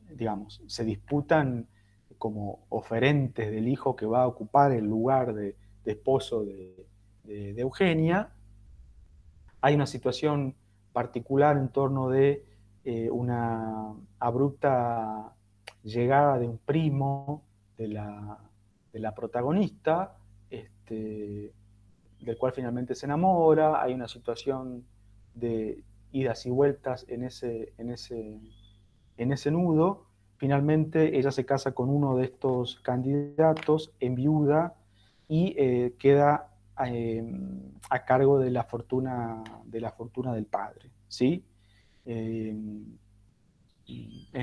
digamos, se disputan como oferentes del hijo que va a ocupar el lugar de esposo de Eugenia. Hay una situación particular en torno de una abrupta llegada de un primo de la protagonista, del cual finalmente se enamora. Hay una situación de idas y vueltas en ese nudo. Finalmente ella se casa con uno de estos candidatos, enviuda, y queda a cargo de la fortuna del padre, ¿sí? En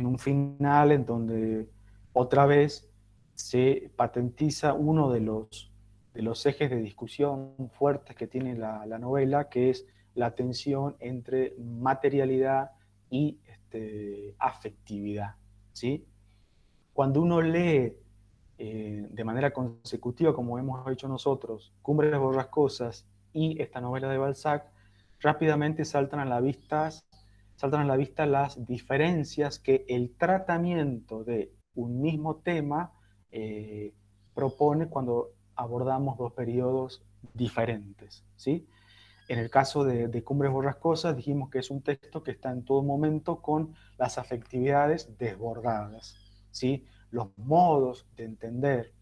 un final en donde otra vez se patentiza uno de los ejes de discusión fuertes que tiene la novela, que es la tensión entre materialidad y afectividad, ¿sí? Cuando uno lee de manera consecutiva, como hemos hecho nosotros, Cumbres Borrascosas y esta novela de Balzac, rápidamente saltan a la vista las diferencias que el tratamiento de un mismo tema propone cuando abordamos dos periodos diferentes, ¿sí? En el caso de Cumbres Borrascosas dijimos que es un texto que está en todo momento con las afectividades desbordadas, ¿sí? Los modos de entender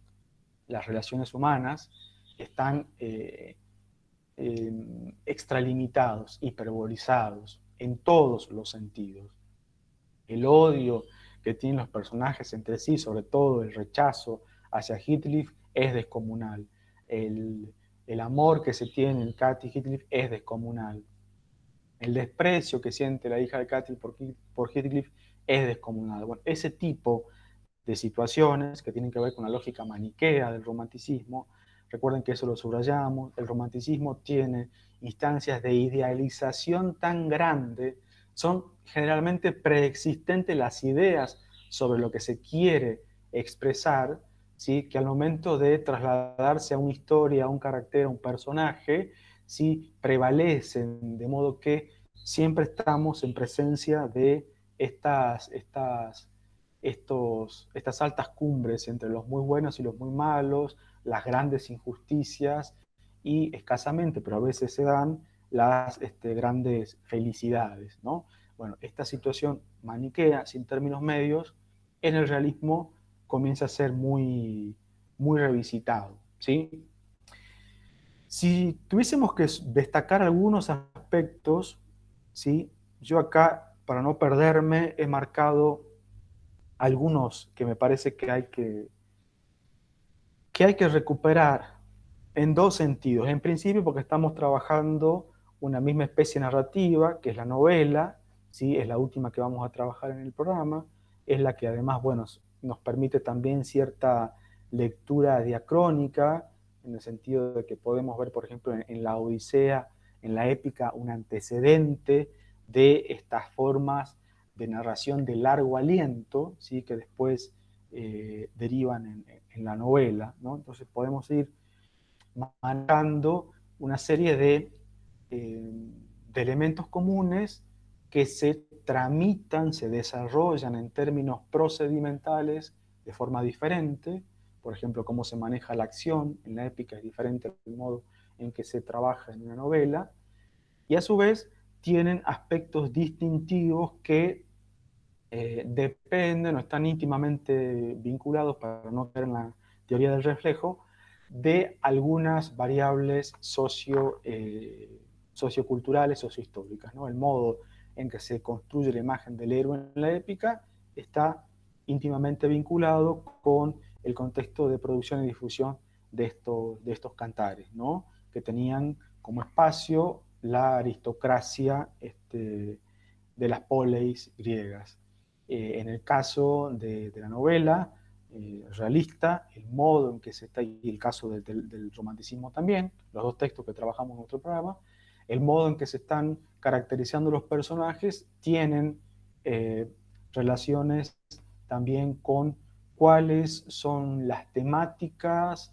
las relaciones humanas están extralimitados, hiperbolizados, en todos los sentidos. El odio que tienen los personajes entre sí, sobre todo el rechazo hacia Heathcliff, es descomunal. El amor que se tiene en Katy Heathcliff es descomunal. El desprecio que siente la hija de Katy por Heathcliff es descomunal. Bueno, ese tipo de situaciones que tienen que ver con la lógica maniquea del romanticismo, recuerden que eso lo subrayamos, el romanticismo tiene instancias de idealización tan grande, son generalmente preexistentes las ideas sobre lo que se quiere expresar, ¿sí? Que al momento de trasladarse a una historia, a un carácter, a un personaje, ¿sí? Prevalecen, de modo que siempre estamos en presencia de estas altas cumbres entre los muy buenos y los muy malos, las grandes injusticias y escasamente, pero a veces se dan las grandes felicidades, ¿no? Bueno, esta situación maniquea, sin términos medios, en el realismo comienza a ser muy, muy revisitado, ¿sí? Si tuviésemos que destacar algunos aspectos, ¿sí? Yo acá, para no perderme, he marcado algunos que me parece que hay que recuperar en dos sentidos. En principio, porque estamos trabajando una misma especie narrativa, que es la novela, ¿sí? Es la última que vamos a trabajar en el programa, es la que además, bueno, nos permite también cierta lectura diacrónica, en el sentido de que podemos ver, por ejemplo, en la Odisea, en la épica, un antecedente de estas formas de narración de largo aliento, ¿sí? Que después derivan en la novela, ¿no? Entonces podemos ir manejando una serie de elementos comunes que se tramitan, se desarrollan en términos procedimentales de forma diferente. Por ejemplo, cómo se maneja la acción en la épica es diferente del modo en que se trabaja en una novela, y a su vez tienen aspectos distintivos que dependen o están íntimamente vinculados, para no caer en la teoría del reflejo, de algunas variables socioculturales, sociohistóricas, ¿no? El modo en que se construye la imagen del héroe en la épica está íntimamente vinculado con el contexto de producción y difusión de estos cantares, ¿no? Que tenían como espacio la aristocracia de las poleis griegas. En el caso de la novela realista, el modo en que se está, y el caso del romanticismo también, los dos textos que trabajamos en nuestro programa, el modo en que se están caracterizando los personajes tienen relaciones también con cuáles son las temáticas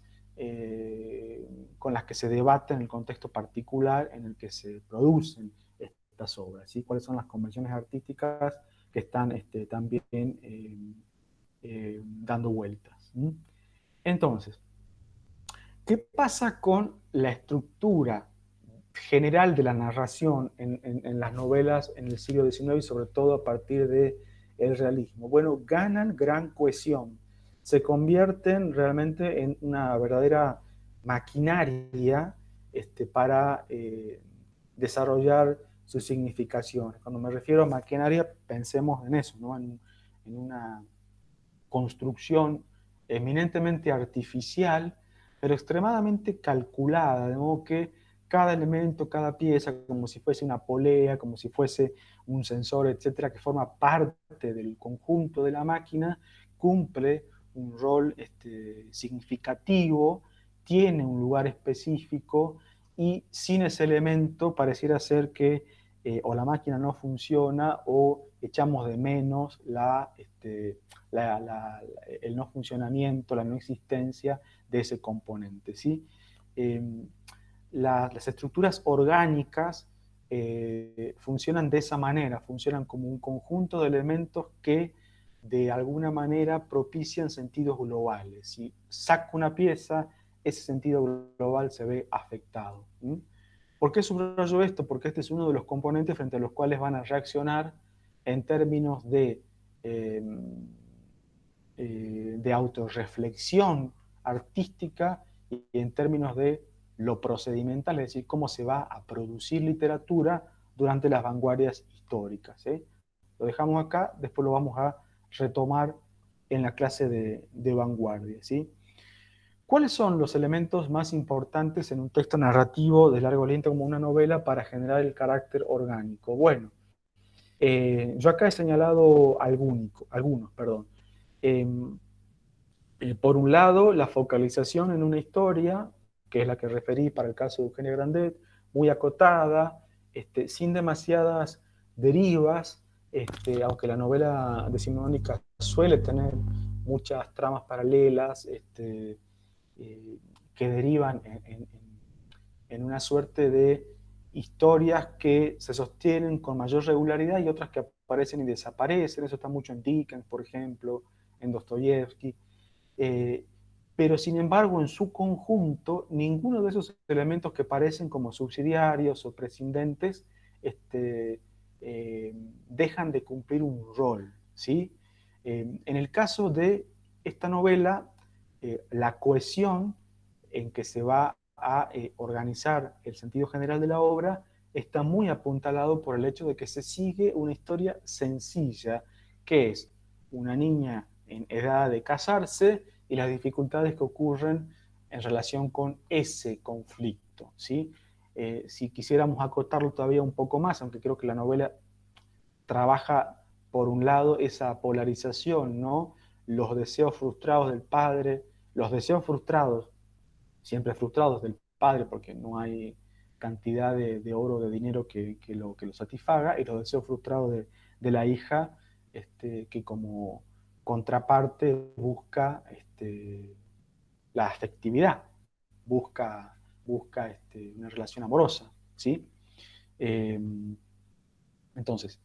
con las que se debate en el contexto particular en el que se producen estas obras, ¿sí? Cuáles son las convenciones artísticas que están también dando vueltas. Entonces, ¿qué pasa con la estructura general de la narración en las novelas en el siglo XIX y sobre todo a partir del realismo? Bueno, ganan gran cohesión, se convierten realmente en una verdadera maquinaria para desarrollar sus significaciones. Cuando me refiero a maquinaria, pensemos en eso, ¿no? En una construcción eminentemente artificial, pero extremadamente calculada, de modo que cada elemento, cada pieza, como si fuese una polea, como si fuese un sensor, etcétera, que forma parte del conjunto de la máquina, cumple un rol significativo, tiene un lugar específico, y sin ese elemento pareciera ser que o la máquina no funciona o echamos de menos el no funcionamiento, la no existencia de ese componente, ¿sí? Las estructuras orgánicas funcionan de esa manera, funcionan como un conjunto de elementos que de alguna manera propician sentidos globales. Si saco una pieza, ese sentido global se ve afectado. ¿Por qué subrayo esto? Porque este es uno de los componentes frente a los cuales van a reaccionar en términos de autorreflexión artística y en términos de lo procedimental, es decir, cómo se va a producir literatura durante las vanguardias históricas. Lo dejamos acá, después lo vamos a retomar en la clase de vanguardia, ¿sí? ¿Cuáles son los elementos más importantes en un texto narrativo de largo aliento como una novela para generar el carácter orgánico? Bueno, yo acá he señalado algunos, perdón. Por un lado, la focalización en una historia, que es la que referí para el caso de Eugenia Grandet, muy acotada, sin demasiadas derivas, aunque la novela decimonónica suele tener muchas tramas paralelas que derivan en una suerte de historias que se sostienen con mayor regularidad y otras que aparecen y desaparecen. Eso está mucho en Dickens, por ejemplo, en Dostoyevsky. Pero sin embargo, en su conjunto, ninguno de esos elementos que parecen como subsidiarios o prescindentes dejan de cumplir un rol, ¿sí? En el caso de esta novela, la cohesión en que se va a organizar el sentido general de la obra está muy apuntalado por el hecho de que se sigue una historia sencilla, que es una niña en edad de casarse y las dificultades que ocurren en relación con ese conflicto, ¿sí? Si quisiéramos acotarlo todavía un poco más, aunque creo que la novela trabaja por un lado esa polarización, ¿no? Los deseos frustrados del padre, los deseos frustrados, siempre frustrados del padre porque no hay cantidad de oro, de dinero que lo satisfaga, y los deseos frustrados de la hija, que como contraparte busca la afectividad, busca una relación amorosa, ¿sí? Entonces,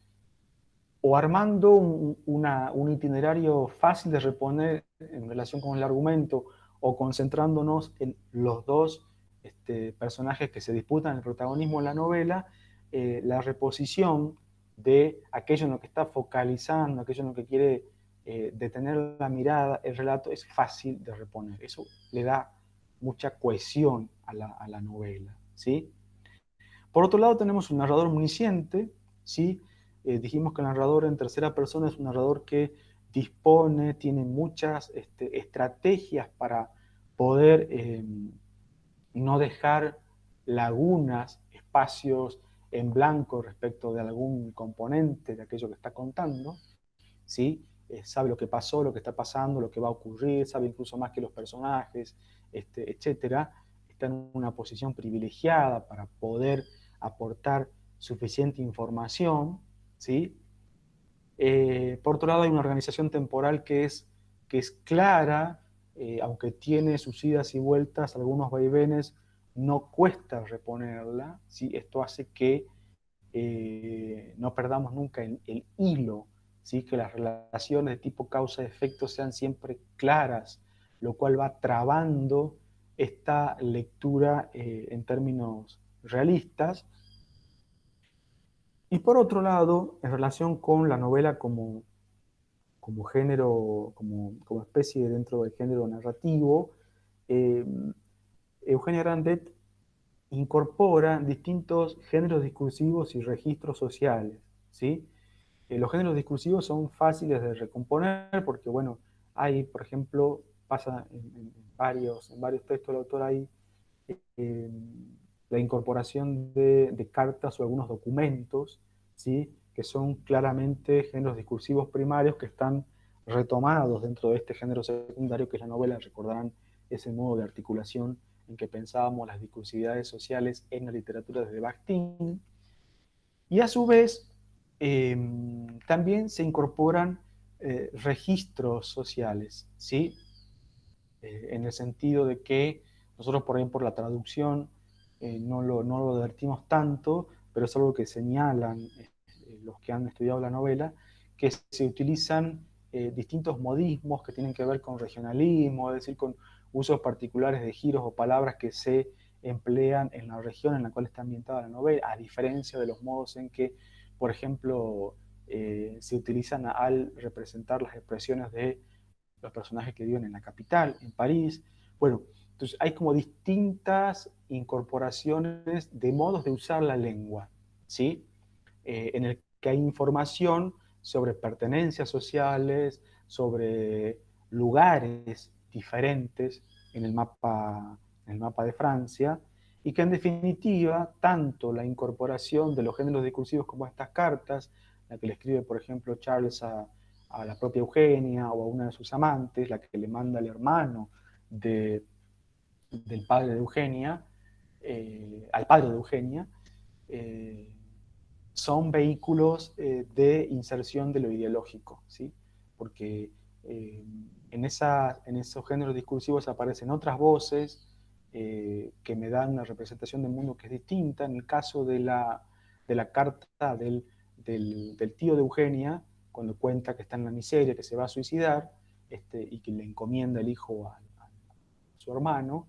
o armando un itinerario fácil de reponer en relación con el argumento, o concentrándonos en los dos personajes que se disputan el protagonismo en la novela, la reposición de aquello en lo que está focalizando, aquello en lo que quiere detener la mirada, el relato, es fácil de reponer. Eso le da mucha cohesión a la novela, ¿sí? Por otro lado, tenemos un narrador omnisciente, ¿sí? Dijimos que el narrador en tercera persona es un narrador que tiene muchas estrategias para poder no dejar lagunas, espacios en blanco respecto de algún componente de aquello que está contando, ¿sí? Sabe lo que pasó, lo que está pasando, lo que va a ocurrir, sabe incluso más que los personajes, etcétera. Está en una posición privilegiada para poder aportar suficiente información, ¿sí? Por otro lado, hay una organización temporal que es clara, aunque tiene sus idas y vueltas, algunos vaivenes, no cuesta reponerla, ¿sí? Esto hace que no perdamos nunca el hilo, ¿sí? Que las relaciones de tipo causa-efecto sean siempre claras, lo cual va trabando esta lectura en términos realistas. Y por otro lado, en relación con la novela como género, como especie dentro del género narrativo, Eugenia Grandet incorpora distintos géneros discursivos y registros sociales, ¿sí? Los géneros discursivos son fáciles de recomponer porque, bueno, hay, por ejemplo, pasa en varios textos del autor, hay la incorporación de cartas o algunos documentos, ¿sí? Que son claramente géneros discursivos primarios que están retomados dentro de este género secundario que es la novela. Recordarán ese modo de articulación en que pensábamos las discursividades sociales en la literatura desde Bakhtin. Y a su vez, también se incorporan registros sociales, ¿sí? En el sentido de que nosotros por ahí por la traducción no lo advertimos tanto, pero es algo que señalan los que han estudiado la novela, que se utilizan distintos modismos que tienen que ver con regionalismo, es decir, con usos particulares de giros o palabras que se emplean en la región en la cual está ambientada la novela, a diferencia de los modos en que, por ejemplo, se utilizan al representar las expresiones de los personajes que viven en la capital, en París. Bueno, entonces hay como distintas incorporaciones de modos de usar la lengua, ¿sí? En el que hay información sobre pertenencias sociales, sobre lugares diferentes, en el mapa de Francia, y que en definitiva, tanto la incorporación de los géneros discursivos como estas cartas, la que le escribe, por ejemplo, Charles a la propia Eugenia o a una de sus amantes, la que le manda al hermano del padre de Eugenia, al padre de Eugenia, son vehículos de inserción de lo ideológico, ¿sí? Porque en esos géneros discursivos aparecen otras voces que me dan una representación del mundo que es distinta. En el caso de la carta del tío de Eugenia, cuando cuenta que está en la miseria, que se va a suicidar, y que le encomienda el hijo a su hermano,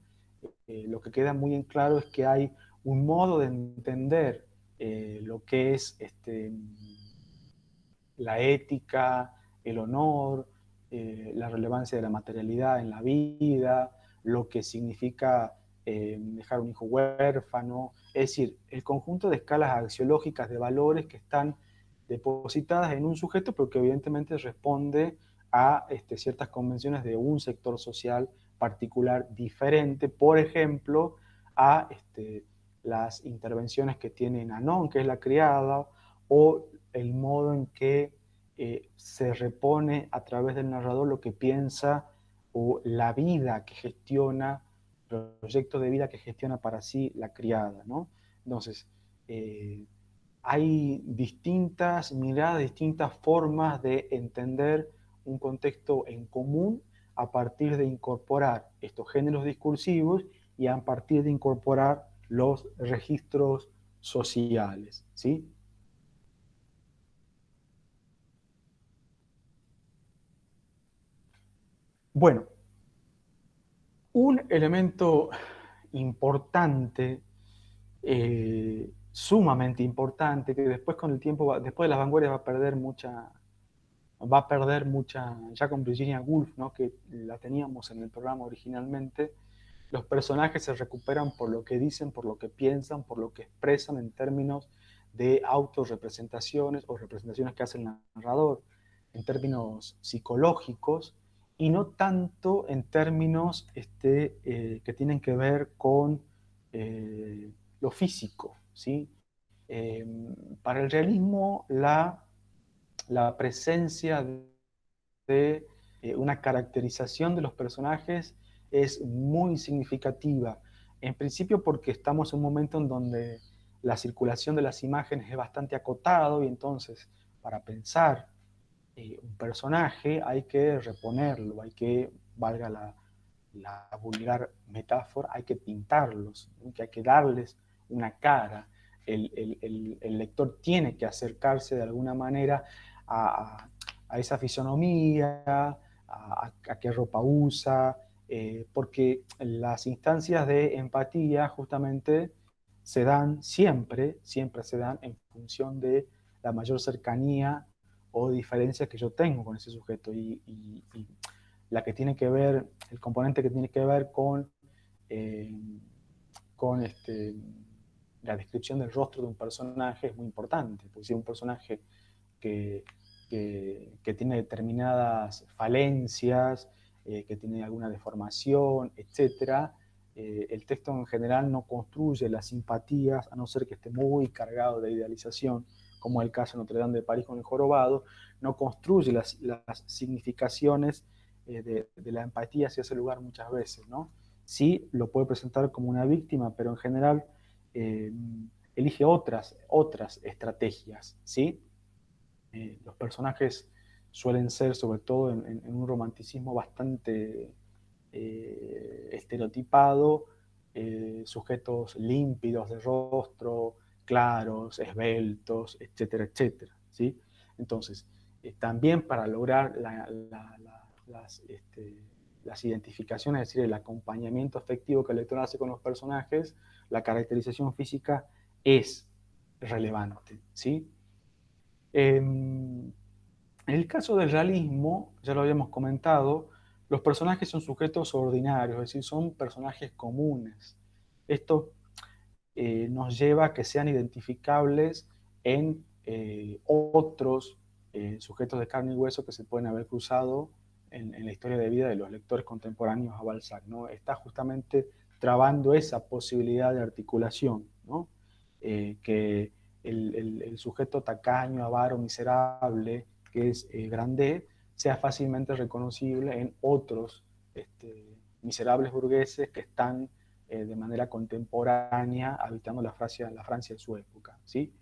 lo que queda muy en claro es que hay un modo de entender lo que es la ética, el honor, la relevancia de la materialidad en la vida, lo que significa dejar un hijo huérfano, es decir, el conjunto de escalas axiológicas de valores que están depositadas en un sujeto, pero que evidentemente responde a ciertas convenciones de un sector social particular diferente, por ejemplo, a las intervenciones que tiene Nanon, que es la criada, o el modo en que se repone a través del narrador lo que piensa o la vida que gestiona, el proyecto de vida que gestiona para sí la criada, ¿no? Entonces, hay distintas miradas, distintas formas de entender un contexto en común a partir de incorporar estos géneros discursivos y a partir de incorporar los registros sociales, ¿sí? Bueno, un elemento importante, sumamente importante, que después con el tiempo, después de las vanguardias va a perder mucha, ya con Virginia Woolf, ¿no? Que la teníamos en el programa originalmente, los personajes se recuperan por lo que dicen, por lo que piensan, por lo que expresan en términos de autorrepresentaciones o representaciones que hace el narrador, en términos psicológicos, y no tanto en términos que tienen que ver con lo físico, ¿sí? Para el realismo, la presencia de una caracterización de los personajes es muy significativa. En principio porque estamos en un momento en donde la circulación de las imágenes es bastante acotado y entonces para pensar un personaje hay que reponerlo, hay que, valga la vulgar metáfora, hay que pintarlos, que hay que darles una cara. El lector tiene que acercarse de alguna manera a esa fisonomía, a qué ropa usa, porque las instancias de empatía justamente se dan siempre se dan en función de la mayor cercanía o diferencias que yo tengo con ese sujeto y la que tiene que ver, el componente que tiene que ver eh, con la descripción del rostro de un personaje es muy importante, porque si es un personaje que, que tiene determinadas falencias, que tiene alguna deformación, etc., el texto en general no construye las simpatías, a no ser que esté muy cargado de idealización, como es el caso de Notre Dame de París con el jorobado, no construye las significaciones de la empatía hacia ese lugar muchas veces, ¿no? Sí lo puede presentar como una víctima, pero en general elige otras estrategias, ¿sí? Los personajes suelen ser, sobre todo en un romanticismo bastante estereotipado, sujetos límpidos de rostro, claros, esbeltos, etcétera, etcétera, ¿sí? Entonces, también para lograr las identificaciones, es decir, el acompañamiento afectivo que el lector hace con los personajes, la caracterización física es relevante, ¿sí? En el caso del realismo, ya lo habíamos comentado, los personajes son sujetos ordinarios, es decir, son personajes comunes. Esto nos lleva a que sean identificables en otros sujetos de carne y hueso que se pueden haber cruzado en la historia de vida de los lectores contemporáneos a Balzac, ¿no? Está justamente trabando esa posibilidad de articulación, ¿no? Que el sujeto tacaño, avaro, miserable, que es Grandet, sea fácilmente reconocible en otros miserables burgueses que están de manera contemporánea habitando la Francia de su época, ¿sí?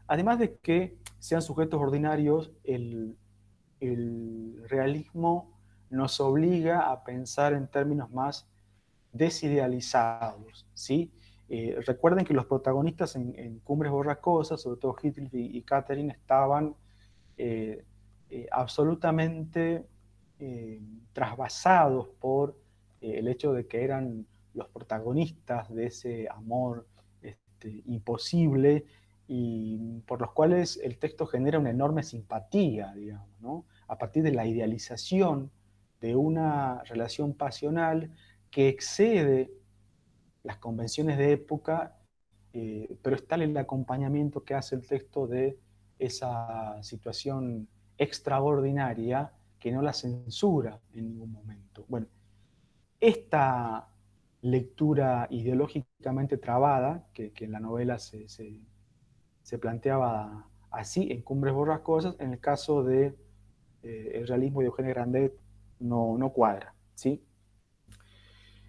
Además de que sean sujetos ordinarios, el realismo nos obliga a pensar en términos más desidealizados, ¿sí? Recuerden que los protagonistas en Cumbres Borrascosas, sobre todo Heathcliff y Catherine, estaban absolutamente trasvasados por el hecho de que eran los protagonistas de ese amor imposible, y por los cuales el texto genera una enorme simpatía, digamos, ¿no? A partir de la idealización de una relación pasional que excede las convenciones de época, pero es tal el acompañamiento que hace el texto de esa situación extraordinaria que no la censura en ningún momento. Bueno, esta lectura ideológicamente trabada, que en la novela se planteaba así en Cumbres Borrascosas, en el caso de el realismo de Eugène Grandet no cuadra, ¿sí?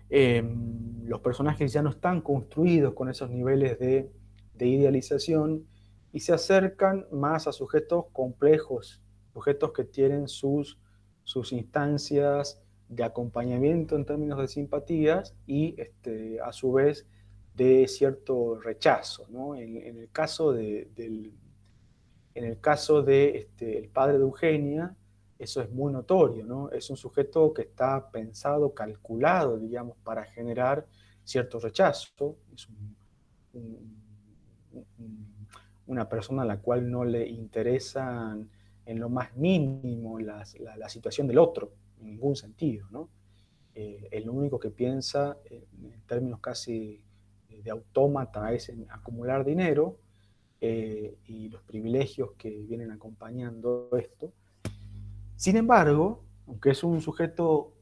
Los personajes ya no están construidos con esos niveles de idealización y se acercan más a sujetos complejos, sujetos que tienen sus instancias de acompañamiento en términos de simpatías y a su vez de cierto rechazo, ¿no? En el caso de el padre de Eugenia, eso es muy notorio, ¿no? Es un sujeto que está pensado, calculado, digamos, para generar cierto rechazo. Es una persona a la cual no le interesan en lo más mínimo la situación del otro, en ningún sentido, ¿no? El único que piensa en términos casi de autómata es en acumular dinero, y los privilegios que vienen acompañando esto. Sin embargo, aunque es un sujeto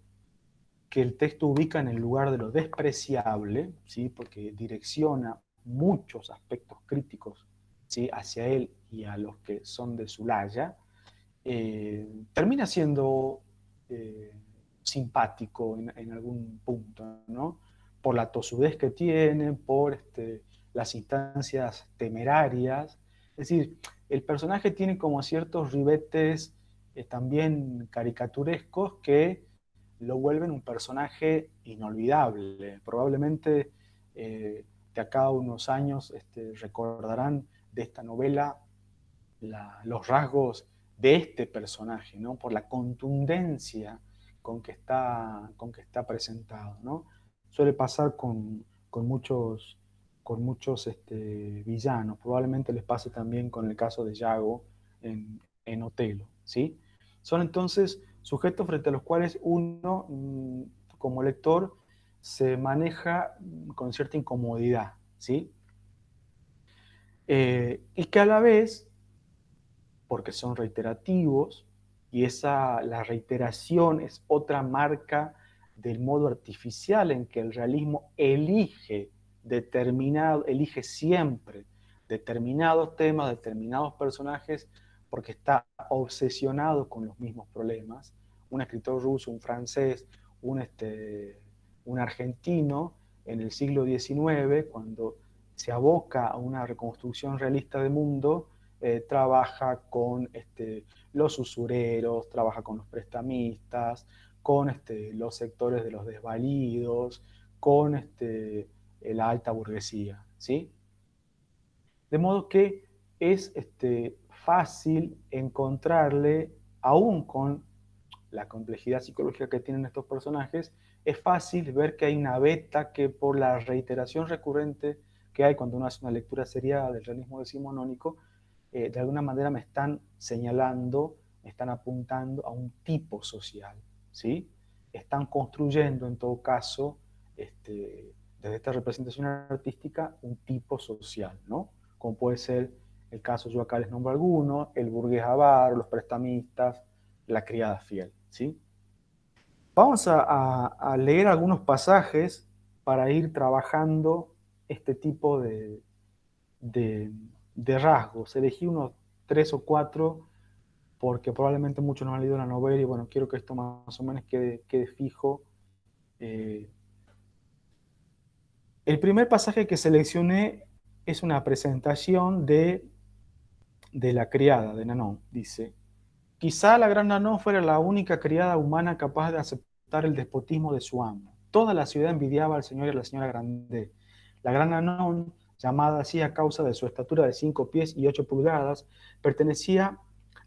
que el texto ubica en el lugar de lo despreciable, ¿sí? Porque direcciona muchos aspectos críticos, ¿sí? Hacia él y a los que son de su laya, termina siendo simpático en algún punto, ¿no? Por la tosudez que tiene, por las instancias temerarias. Es decir, el personaje tiene como ciertos ribetes también caricaturescos que lo vuelven un personaje inolvidable. Probablemente de acá a unos años recordarán de esta novela los rasgos de este personaje, ¿no? Por la contundencia con que está presentado, ¿no? Suele pasar con muchos villanos. Probablemente les pase también con el caso de Yago en Otelo, ¿sí? Son entonces sujetos frente a los cuales uno, como lector, se maneja con cierta incomodidad, ¿sí? Y que a la vez, porque son reiterativos, y la reiteración es otra marca del modo artificial en que el realismo elige siempre determinados temas, determinados personajes, porque está obsesionado con los mismos problemas. Un escritor ruso, un francés, un argentino, en el siglo XIX, cuando se aboca a una reconstrucción realista del mundo, trabaja con los usureros, trabaja con los prestamistas, con los sectores de los desvalidos, con la alta burguesía, ¿sí? De modo que es fácil encontrarle, aún con la complejidad psicológica que tienen estos personajes, es fácil ver que hay una beta que, por la reiteración recurrente que hay cuando uno hace una lectura seriada del realismo decimonónico, de alguna manera me están señalando, me están apuntando a un tipo social, ¿sí? Están construyendo, en todo caso, desde esta representación artística, un tipo social, ¿no? Como puede ser el caso, yo acá les nombro algunos, el burgués avaro, los prestamistas, la criada fiel, ¿sí? Vamos a leer algunos pasajes para ir trabajando este tipo de rasgos. Elegí unos 3 o 4 porque probablemente muchos no han leído la novela y bueno, quiero que esto más o menos quede fijo. El primer pasaje que seleccioné es una presentación de la criada de Nanon. Dice: quizá la gran Nanon fuera la única criada humana capaz de aceptar el despotismo de su amo. Toda la ciudad envidiaba al señor y a la señora Grandet. La gran Nanon, llamada así a causa de su estatura de 5 pies y 8 pulgadas, pertenecía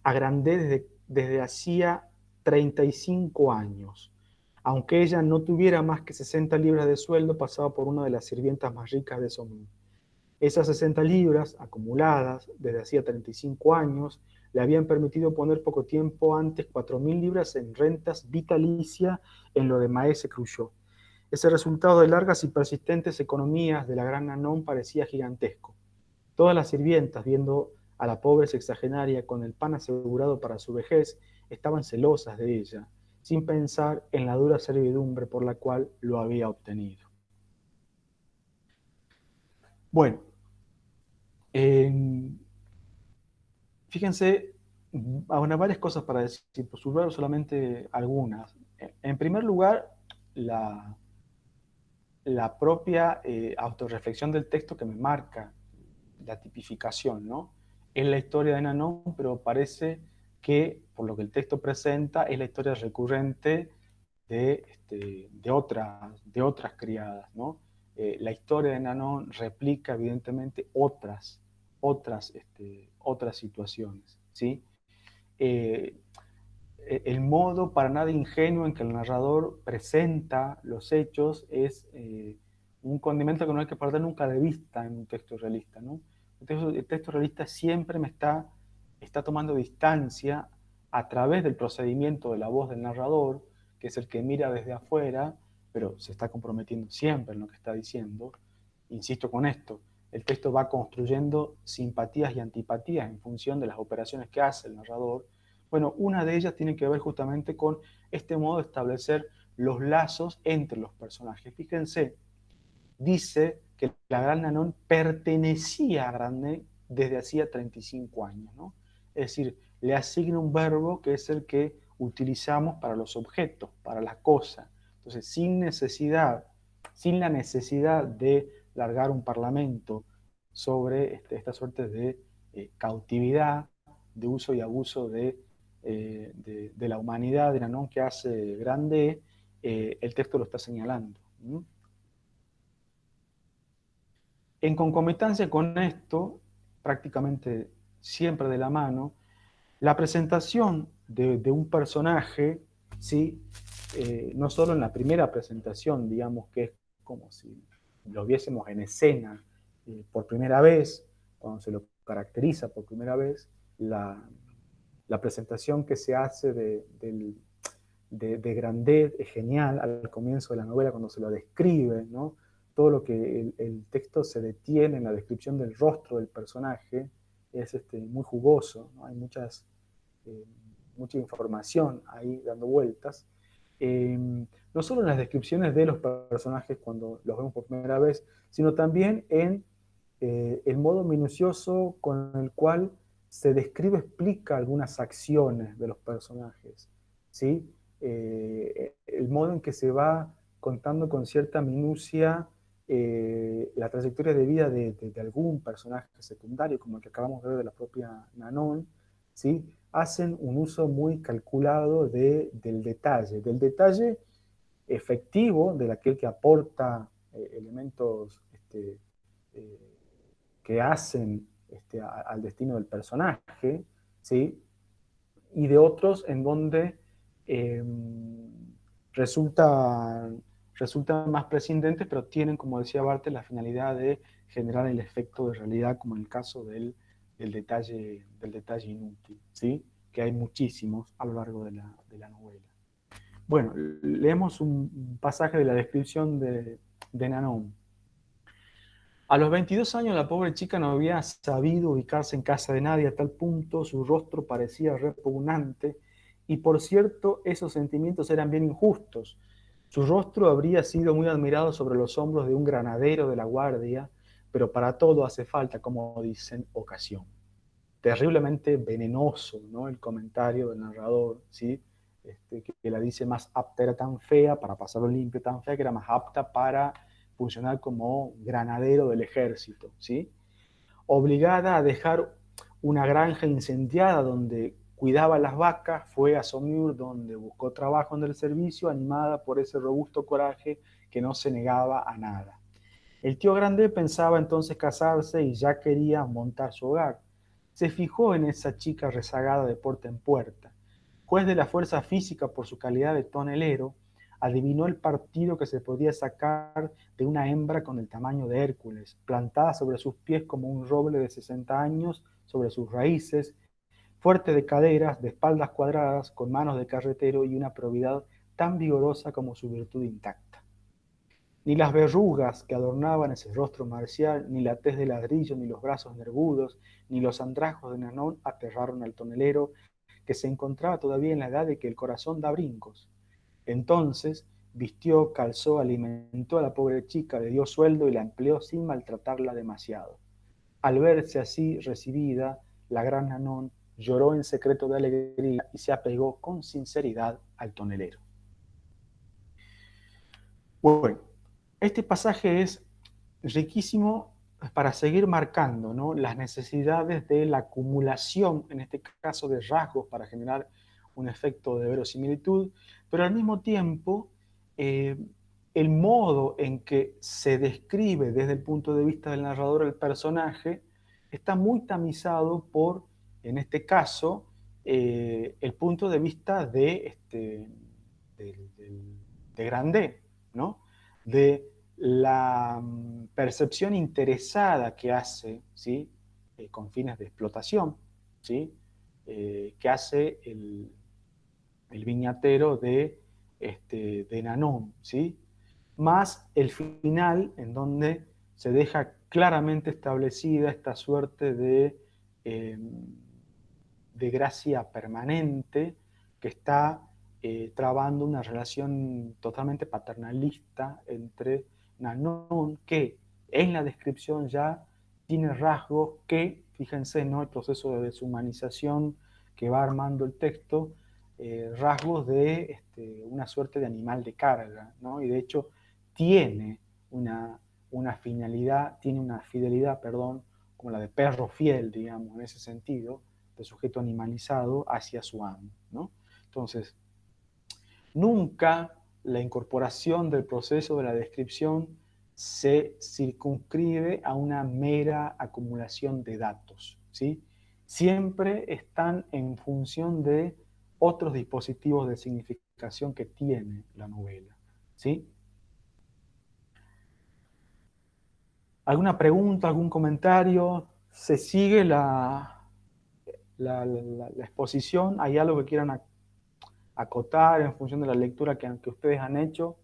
a Grandet desde hacía 35 años. Aunque ella no tuviera más que 60 libras de sueldo, pasaba por una de las sirvientas más ricas de Saumur. Esas 60 libras, acumuladas desde hacía 35 años, le habían permitido poner poco tiempo antes 4.000 libras en rentas vitalicias en lo de Maese Cruchot. Ese resultado de largas y persistentes economías de la gran Nanon parecía gigantesco. Todas las sirvientas, viendo a la pobre sexagenaria con el pan asegurado para su vejez, estaban celosas de ella, sin pensar en la dura servidumbre por la cual lo había obtenido. Bueno, fíjense, varias cosas para decir, por subrayar solamente algunas. En primer lugar, la propia autorreflexión del texto que me marca la tipificación, ¿no? Es la historia de Nanon, pero parece que, por lo que el texto presenta, es la historia recurrente de otras criadas, ¿no? La historia de Nanon replica evidentemente otras situaciones, ¿sí? El modo para nada ingenuo en que el narrador presenta los hechos es un condimento que no hay que perder nunca de vista en un texto realista, ¿no? El texto realista siempre está tomando distancia a través del procedimiento de la voz del narrador, que es el que mira desde afuera, pero se está comprometiendo siempre en lo que está diciendo. Insisto con esto, el texto va construyendo simpatías y antipatías en función de las operaciones que hace el narrador. Bueno, una de ellas tiene que ver justamente con este modo de establecer los lazos entre los personajes. Fíjense, dice que la gran Nanon pertenecía a Grandet desde hacía 35 años, ¿no? Es decir, le asigna un verbo que es el que utilizamos para los objetos, para las cosas. Entonces, sin la necesidad de largar un parlamento sobre esta suerte de cautividad, de uso y abuso de la humanidad de Nanon que hace Grandet, el texto lo está señalando. En concomitancia con esto, prácticamente siempre de la mano, la presentación de un personaje, ¿sí? No solo en la primera presentación, digamos que es como si lo viésemos en escena por primera vez, cuando se lo caracteriza por primera vez, la presentación que se hace de Grandet es genial al comienzo de la novela cuando se lo describe, ¿no? Todo lo que el texto se detiene en la descripción del rostro del personaje es muy jugoso, ¿no? Hay mucha información ahí dando vueltas. No solo en las descripciones de los personajes cuando los vemos por primera vez, sino también en el modo minucioso con el cual se describe, explica algunas acciones de los personajes, ¿sí? El modo en que se va contando con cierta minucia la trayectoria de vida de algún personaje secundario, como el que acabamos de ver de la propia Nanon, ¿sí? Hacen un uso muy calculado del detalle efectivo, de aquel que aporta elementos que hacen al destino del personaje, ¿sí? Y de otros en donde resultan más prescindentes, pero tienen, como decía Barthes, la finalidad de generar el efecto de realidad, como en el caso del detalle inútil, ¿sí? Que hay muchísimos a lo largo de la novela. Bueno, leemos un pasaje de la descripción de Nanon. A los 22 años la pobre chica no había sabido ubicarse en casa de nadie, a tal punto su rostro parecía repugnante y por cierto, esos sentimientos eran bien injustos. Su rostro habría sido muy admirado sobre los hombros de un granadero de la guardia, pero para todo hace falta, como dicen, ocasión. Terriblemente venenoso, ¿no? El comentario del narrador, ¿sí? Que la dice más apta era tan fea, para pasarlo limpio, tan fea que era más apta para funcionar como granadero del ejército, ¿sí? Obligada a dejar una granja incendiada donde cuidaba las vacas, fue a Saumur donde buscó trabajo en el servicio, animada por ese robusto coraje que no se negaba a nada. El tío grande pensaba entonces casarse y ya quería montar su hogar. Se fijó en esa chica rezagada de puerta en puerta. Juez de la fuerza física por su calidad de tonelero, adivinó el partido que se podía sacar de una hembra con el tamaño de Hércules, plantada sobre sus pies como un roble de 60 años sobre sus raíces, fuerte de caderas, de espaldas cuadradas, con manos de carretero y una probidad tan vigorosa como su virtud intacta. Ni las verrugas que adornaban ese rostro marcial, ni la tez de ladrillo, ni los brazos nervudos, ni los andrajos de Nanón aterraron al tonelero, que se encontraba todavía en la edad de que el corazón da brincos. Entonces vistió, calzó, alimentó a la pobre chica, le dio sueldo y la empleó sin maltratarla demasiado. Al verse así recibida, la gran Nanón lloró en secreto de alegría y se apegó con sinceridad al tonelero. Bueno, este pasaje es riquísimo para seguir marcando, ¿no?, las necesidades de la acumulación, en este caso de rasgos, para generar un efecto de verosimilitud, pero al mismo tiempo el modo en que se describe desde el punto de vista del narrador el personaje está muy tamizado por, en este caso, el punto de vista de Grandet, ¿no?, de la percepción interesada que hace, ¿sí?, con fines de explotación, ¿sí?, que hace el viñatero de Nanón, ¿sí?, más el final en donde se deja claramente establecida esta suerte de gracia permanente que está trabando una relación totalmente paternalista entre Nanón, que en la descripción ya tiene rasgos que, fíjense, ¿no?, el proceso de deshumanización que va armando el texto, rasgos de una suerte de animal de carga, ¿no? Y de hecho tiene una finalidad, tiene una fidelidad, perdón, como la de perro fiel, digamos, en ese sentido, de sujeto animalizado hacia su amo, ¿no? Entonces, nunca la incorporación del proceso de la descripción se circunscribe a una mera acumulación de datos, ¿sí? Siempre están en función de otros dispositivos de significación que tiene la novela, ¿sí? ¿Alguna pregunta, algún comentario? ¿Se sigue la exposición? ¿Hay algo que quieran acotar en función de la lectura que ustedes han hecho?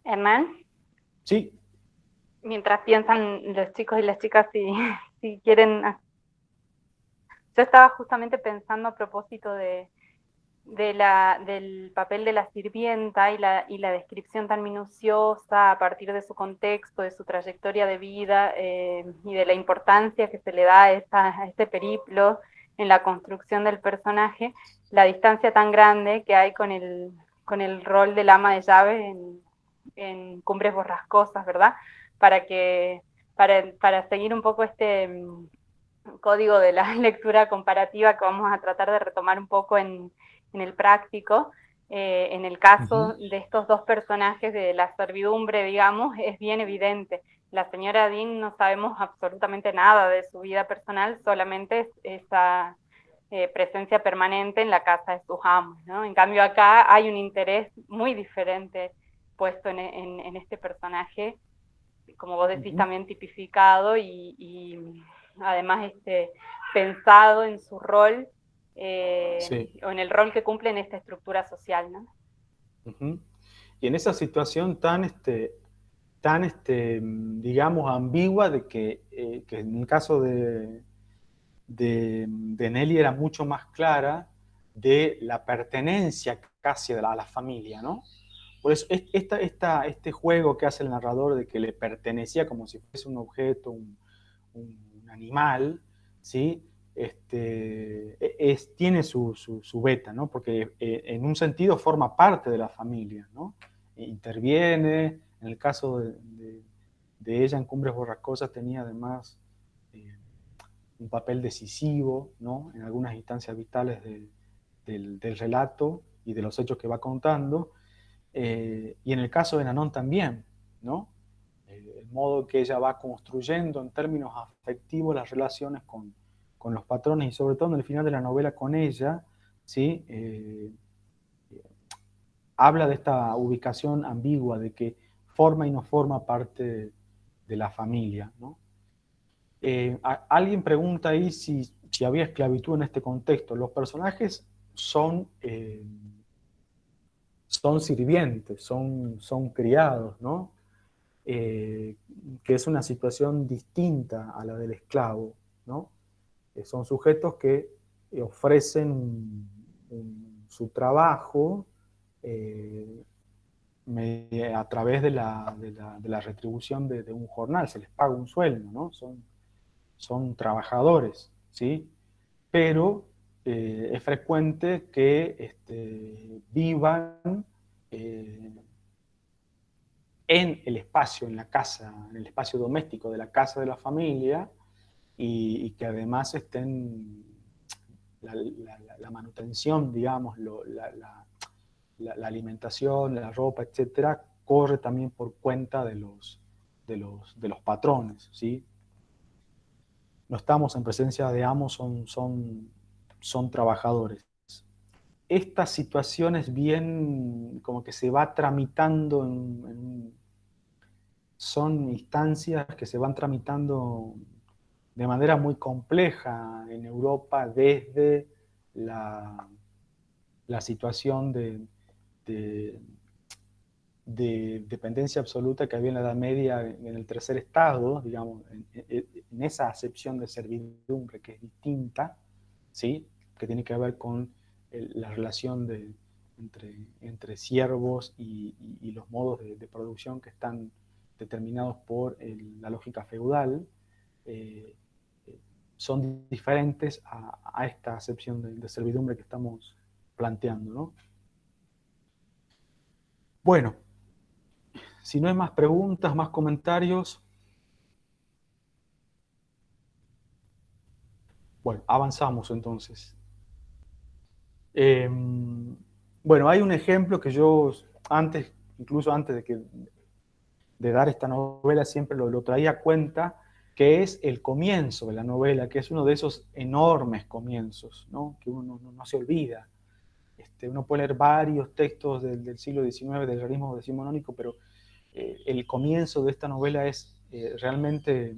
Hernán, Sí. mientras piensan los chicos y las chicas si quieren... Yo estaba justamente pensando a propósito del papel de la sirvienta y la descripción tan minuciosa a partir de su contexto, de su trayectoria de vida y de la importancia que se le da a este periplo en la construcción del personaje, la distancia tan grande que hay con el rol del ama de llave en Cumbres Borrascosas, ¿verdad? Para seguir un poco este código de la lectura comparativa que vamos a tratar de retomar un poco en el práctico, en el caso de estos dos personajes de la servidumbre, digamos, es bien evidente. La señora Dean no sabemos absolutamente nada de su vida personal, solamente esa presencia permanente en la casa de sus amos, ¿no? En cambio acá hay un interés muy diferente puesto en este personaje, como vos decís, también tipificado y además pensado en su rol o en el rol que cumple en esta estructura social, ¿no? Y en esa situación tan digamos, ambigua de que en el caso de Nelly era mucho más clara de la pertenencia casi a la familia, ¿no? Por eso este juego que hace el narrador de que le pertenecía como si fuese un objeto, un animal, ¿sí? Tiene su beta, ¿no? Porque en un sentido forma parte de la familia, ¿no? Interviene, en el caso de ella en Cumbres Borrascosas tenía además un papel decisivo, ¿no? En algunas instancias vitales del relato y de los hechos que va contando, y en el caso de Nanon también, ¿no? El modo que ella va construyendo en términos afectivos las relaciones con los patrones y sobre todo en el final de la novela con ella, ¿sí? Habla de esta ubicación ambigua de que forma y no forma parte de la familia, ¿no? Alguien pregunta ahí si había esclavitud en este contexto. Los personajes son sirvientes, son criados, ¿no? Que es una situación distinta a la del esclavo, ¿no? Son sujetos que ofrecen su trabajo a través de la retribución de un jornal, se les paga un sueldo, ¿no? Son trabajadores, ¿sí? Pero es frecuente que vivan en el espacio, en la casa, en el espacio doméstico de la casa de la familia y que además estén la manutención, digamos, la alimentación, la ropa, etcétera, corre también por cuenta de los patrones, ¿sí? No estamos en presencia de amos, son trabajadores. Estas situaciones bien como que se va tramitando son instancias que se van tramitando de manera muy compleja en Europa desde la situación de dependencia absoluta que había en la Edad Media en el tercer estado, digamos, en esa acepción de servidumbre que es distinta, ¿sí? Que tiene que ver con la relación entre siervos y los modos de producción que están determinados por la lógica feudal, son diferentes a esta acepción de servidumbre que estamos planteando, ¿no? Bueno, si no hay más preguntas, más comentarios, bueno, avanzamos entonces. Bueno, hay un ejemplo que yo incluso antes de dar esta novela, siempre lo traía a cuenta, que es el comienzo de la novela, que es uno de esos enormes comienzos, ¿no? Que uno no se olvida. Uno puede leer varios textos del siglo XIX, del realismo decimonónico, pero el comienzo de esta novela es realmente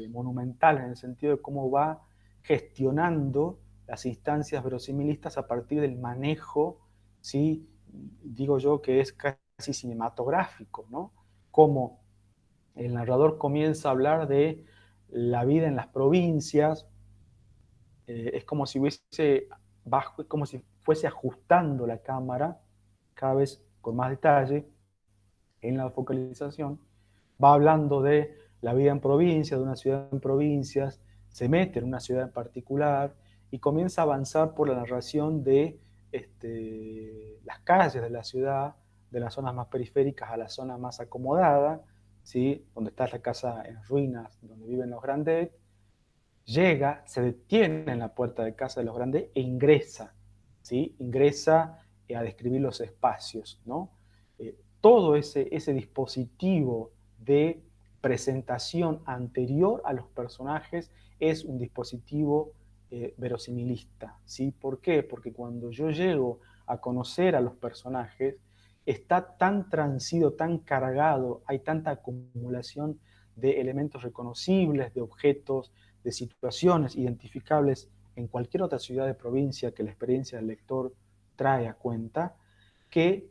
monumental en el sentido de cómo va gestionando las instancias verosimilistas a partir del manejo, ¿sí? Digo yo que es casi cinematográfico, ¿no? Cómo el narrador comienza a hablar de la vida en las provincias, es como si como si fuese ajustando la cámara cada vez con más detalle en la focalización, va hablando de la vida en provincia, de una ciudad en provincias, se mete en una ciudad en particular y comienza a avanzar por la narración de las calles de la ciudad, de las zonas más periféricas a la zona más acomodada, ¿sí? Donde está la casa en ruinas, donde viven los Grandet, llega, se detiene en la puerta de casa de los Grandet e ingresa, ¿sí? Ingresa a describir los espacios, ¿no? Todo ese dispositivo de presentación anterior a los personajes es un dispositivo verosimilista, ¿sí? ¿Por qué? Porque cuando yo llego a conocer a los personajes, está tan transido, tan cargado, hay tanta acumulación de elementos reconocibles, de objetos, de situaciones identificables en cualquier otra ciudad de provincia que la experiencia del lector trae a cuenta, que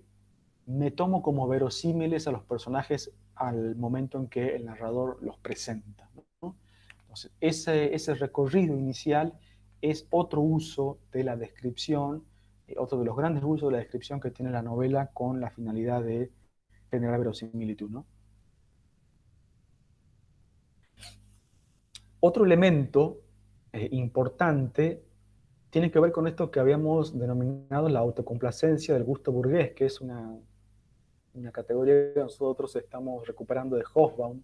me tomo como verosímiles a los personajes al momento en que el narrador los presenta, ¿no? Entonces, ese recorrido inicial es otro uso de la descripción, otro de los grandes usos de la descripción que tiene la novela con la finalidad de generar verosimilitud, ¿no? Otro elemento importante tiene que ver con esto que habíamos denominado la autocomplacencia del gusto burgués, que es una categoría que nosotros estamos recuperando de Hobsbawm,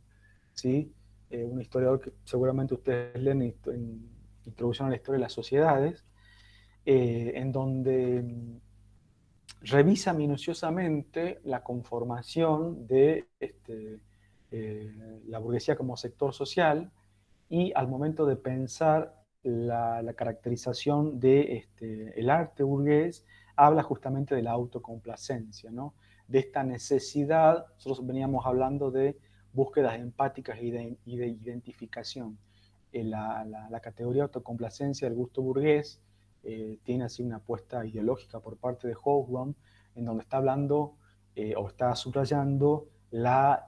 ¿sí? Un historiador que seguramente ustedes leen en Introducción a la Historia de las Sociedades, en donde revisa minuciosamente la conformación de la burguesía como sector social, y al momento de pensar la caracterización de el arte burgués, habla justamente de la autocomplacencia, ¿no? De esta necesidad. Nosotros veníamos hablando de búsquedas empáticas y de identificación. La categoría autocomplacencia del gusto burgués tiene así una apuesta ideológica por parte de Hobsbawm, en donde está hablando o está subrayando la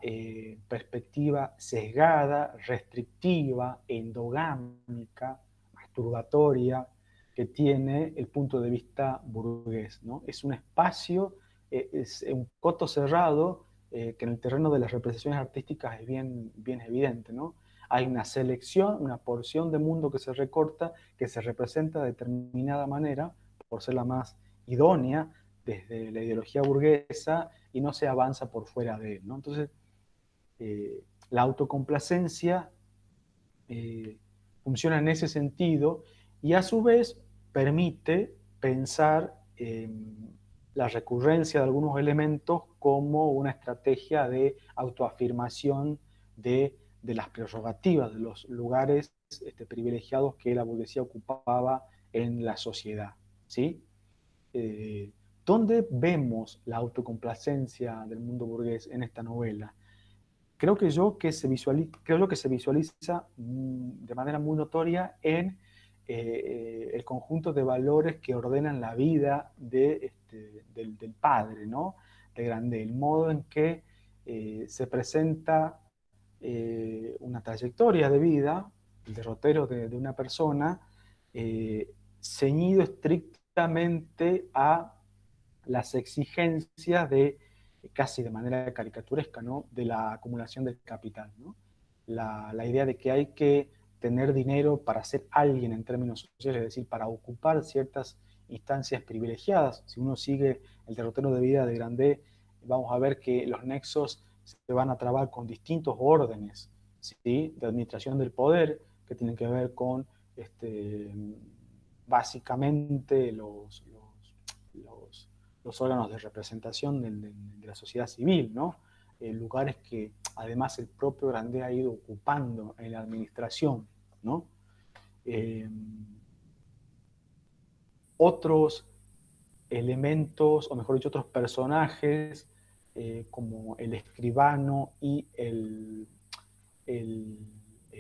perspectiva sesgada, restrictiva, endogámica, masturbatoria que tiene el punto de vista burgués, ¿no? Es un espacio, es un coto cerrado que en el terreno de las representaciones artísticas es bien evidente, ¿no? Hay una selección, una porción de mundo que se recorta, que se representa de determinada manera, por ser la más idónea desde la ideología burguesa, y no se avanza por fuera de él, ¿no? Entonces, la autocomplacencia funciona en ese sentido, y a su vez permite pensar la recurrencia de algunos elementos como una estrategia de autoafirmación de las prerrogativas, de los lugares privilegiados que la burguesía ocupaba en la sociedad, ¿sí? ¿Dónde vemos la autocomplacencia del mundo burgués en esta novela? Creo que se visualiza de manera muy notoria en el conjunto de valores que ordenan la vida del padre, ¿no? De Grandet, el modo en que se presenta una trayectoria de vida, el derrotero de una persona, ceñido estrictamente a las exigencias casi de manera caricaturesca, ¿no? De la acumulación del capital, ¿no? La idea de que hay que tener dinero para ser alguien en términos sociales, es decir, para ocupar ciertas instancias privilegiadas. Si uno sigue el derrotero de vida de Grandet, vamos a ver que los nexos se van a trabar con distintos órdenes, ¿sí? De administración del poder, que tienen que ver con básicamente los órganos de representación de la sociedad civil, ¿no? Lugares que además el propio Grandet ha ido ocupando en la administración, ¿no? Otros elementos, o mejor dicho, otros personajes, como el escribano y el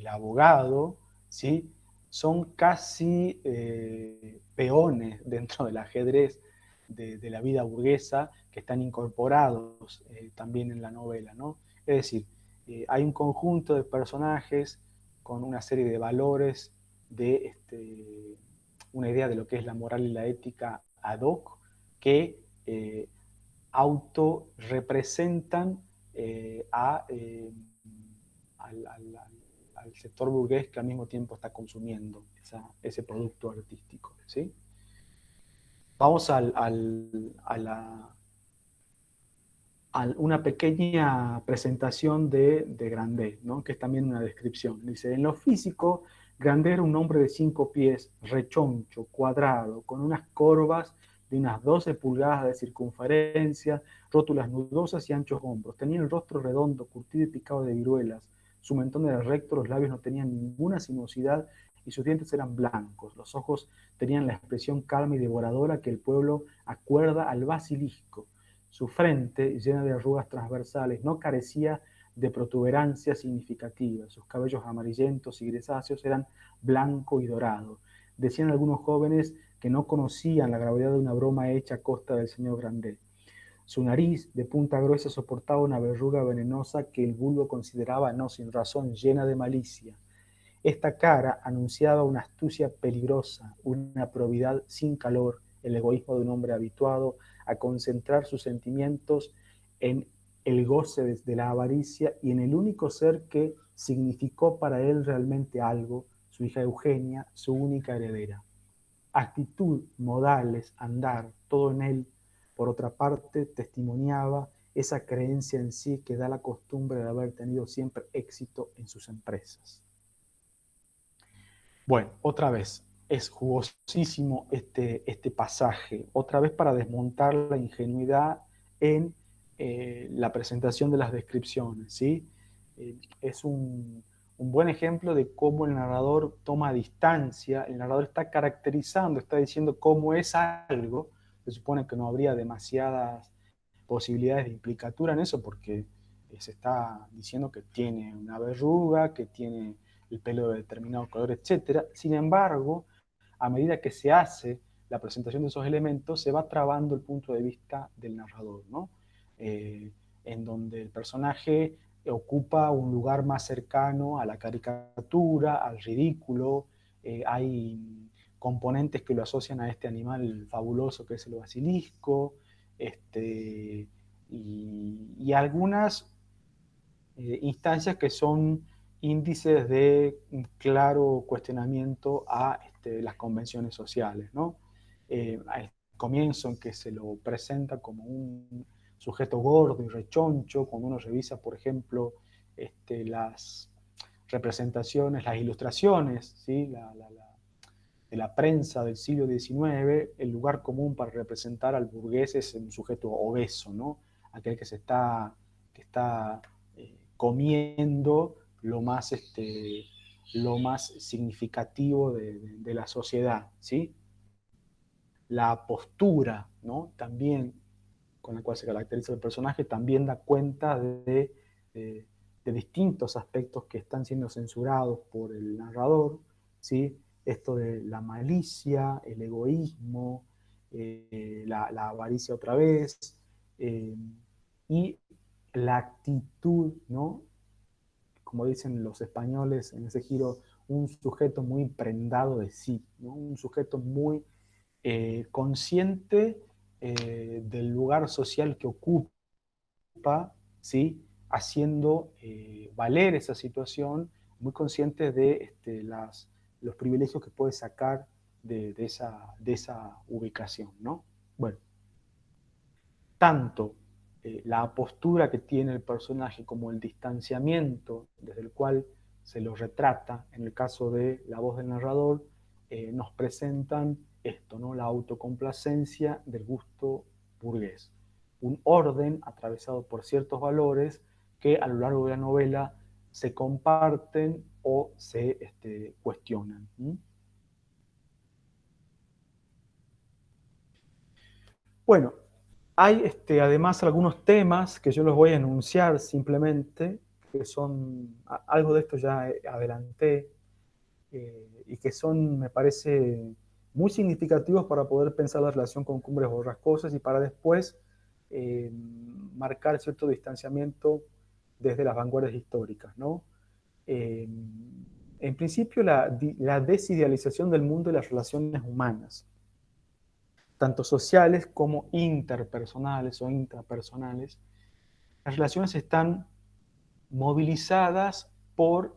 abogado, ¿sí? Son casi peones dentro del ajedrez de la vida burguesa, que están incorporados también en la novela, ¿no? Es decir, hay un conjunto de personajes con una serie de valores, de una idea de lo que es la moral y la ética ad hoc, que autorrepresentan al sector burgués que al mismo tiempo está consumiendo ese producto artístico, ¿sí? Vamos a una pequeña presentación de Grandet, ¿no? Que es también una descripción. Dice: en lo físico, Grandet era un hombre de 5 pies, rechoncho, cuadrado, con unas corvas de unas 12 pulgadas de circunferencia, rótulas nudosas y anchos hombros. Tenía el rostro redondo, curtido y picado de viruelas. Su mentón era recto, los labios no tenían ninguna sinuosidad y sus dientes eran blancos. Los ojos tenían la expresión calma y devoradora que el pueblo acuerda al basilisco. Su frente, llena de arrugas transversales, no carecía de protuberancias significativas. Sus cabellos amarillentos y grisáceos eran blanco y dorado. decían algunos jóvenes que no conocían la gravedad de una broma hecha a costa del señor Grandet. Su nariz, de punta gruesa, soportaba una verruga venenosa que el vulgo consideraba, no sin razón, llena de malicia. Esta cara anunciaba una astucia peligrosa, una probidad sin calor, el egoísmo de un hombre habituado a concentrar sus sentimientos en el goce de la avaricia y en el único ser que significó para él realmente algo, su hija Eugenia, su única heredera. Actitud, modales, andar, todo en él, por otra parte, testimoniaba esa creencia en sí que da la costumbre de haber tenido siempre éxito en sus empresas. Bueno, otra vez, es jugosísimo este pasaje, otra vez para desmontar la ingenuidad en la presentación de las descripciones, ¿sí? Es un buen ejemplo de cómo el narrador toma distancia, el narrador está caracterizando, está diciendo cómo es algo, se supone que no habría demasiadas posibilidades de implicatura en eso porque se está diciendo que tiene una verruga, que tiene el pelo de determinado color, etc. Sin embargo, a medida que se hace presentación de esos elementos, se va trabando el punto de vista del narrador, ¿no? En donde el personaje ocupa un lugar más cercano a la caricatura, al ridículo, hay componentes que lo asocian a este animal fabuloso que es el basilisco, y algunas instancias que son índices de un claro cuestionamiento a las convenciones sociales, ¿no? Al comienzo en que se lo presenta como un sujeto gordo y rechoncho, cuando uno revisa, por ejemplo, las representaciones, las ilustraciones, ¿sí? De la prensa del siglo XIX, el lugar común para representar al burgués es un sujeto obeso, ¿no? Aquel que está comiendo lo más significativo de la sociedad, ¿sí? La postura, ¿no? También con la cual se caracteriza el personaje, también da cuenta de distintos aspectos que están siendo censurados por el narrador, ¿sí? Esto de la malicia, el egoísmo, la avaricia otra vez, y la actitud, ¿no? Como dicen los españoles en ese giro, un sujeto muy prendado de sí, ¿no? Un sujeto muy consciente del lugar social que ocupa, ¿sí? Haciendo valer esa situación, muy consciente de los privilegios que puede sacar de esa ubicación, ¿no? Bueno, tanto la postura que tiene el personaje como el distanciamiento desde el cual se lo retrata, en el caso de la voz del narrador, nos presentan esto, ¿no? La autocomplacencia del gusto burgués. Un orden atravesado por ciertos valores que a lo largo de la novela se comparten o se cuestionan. Bueno, hay además algunos temas que yo los voy a enunciar simplemente, que son, algo de esto ya adelanté, y que son, me parece, muy significativos para poder pensar la relación con Cumbres Borrascosas y para después marcar cierto distanciamiento desde las vanguardias históricas, ¿no? En principio, la desidealización del mundo y las relaciones humanas, tanto sociales como interpersonales o intrapersonales. Las relaciones están movilizadas por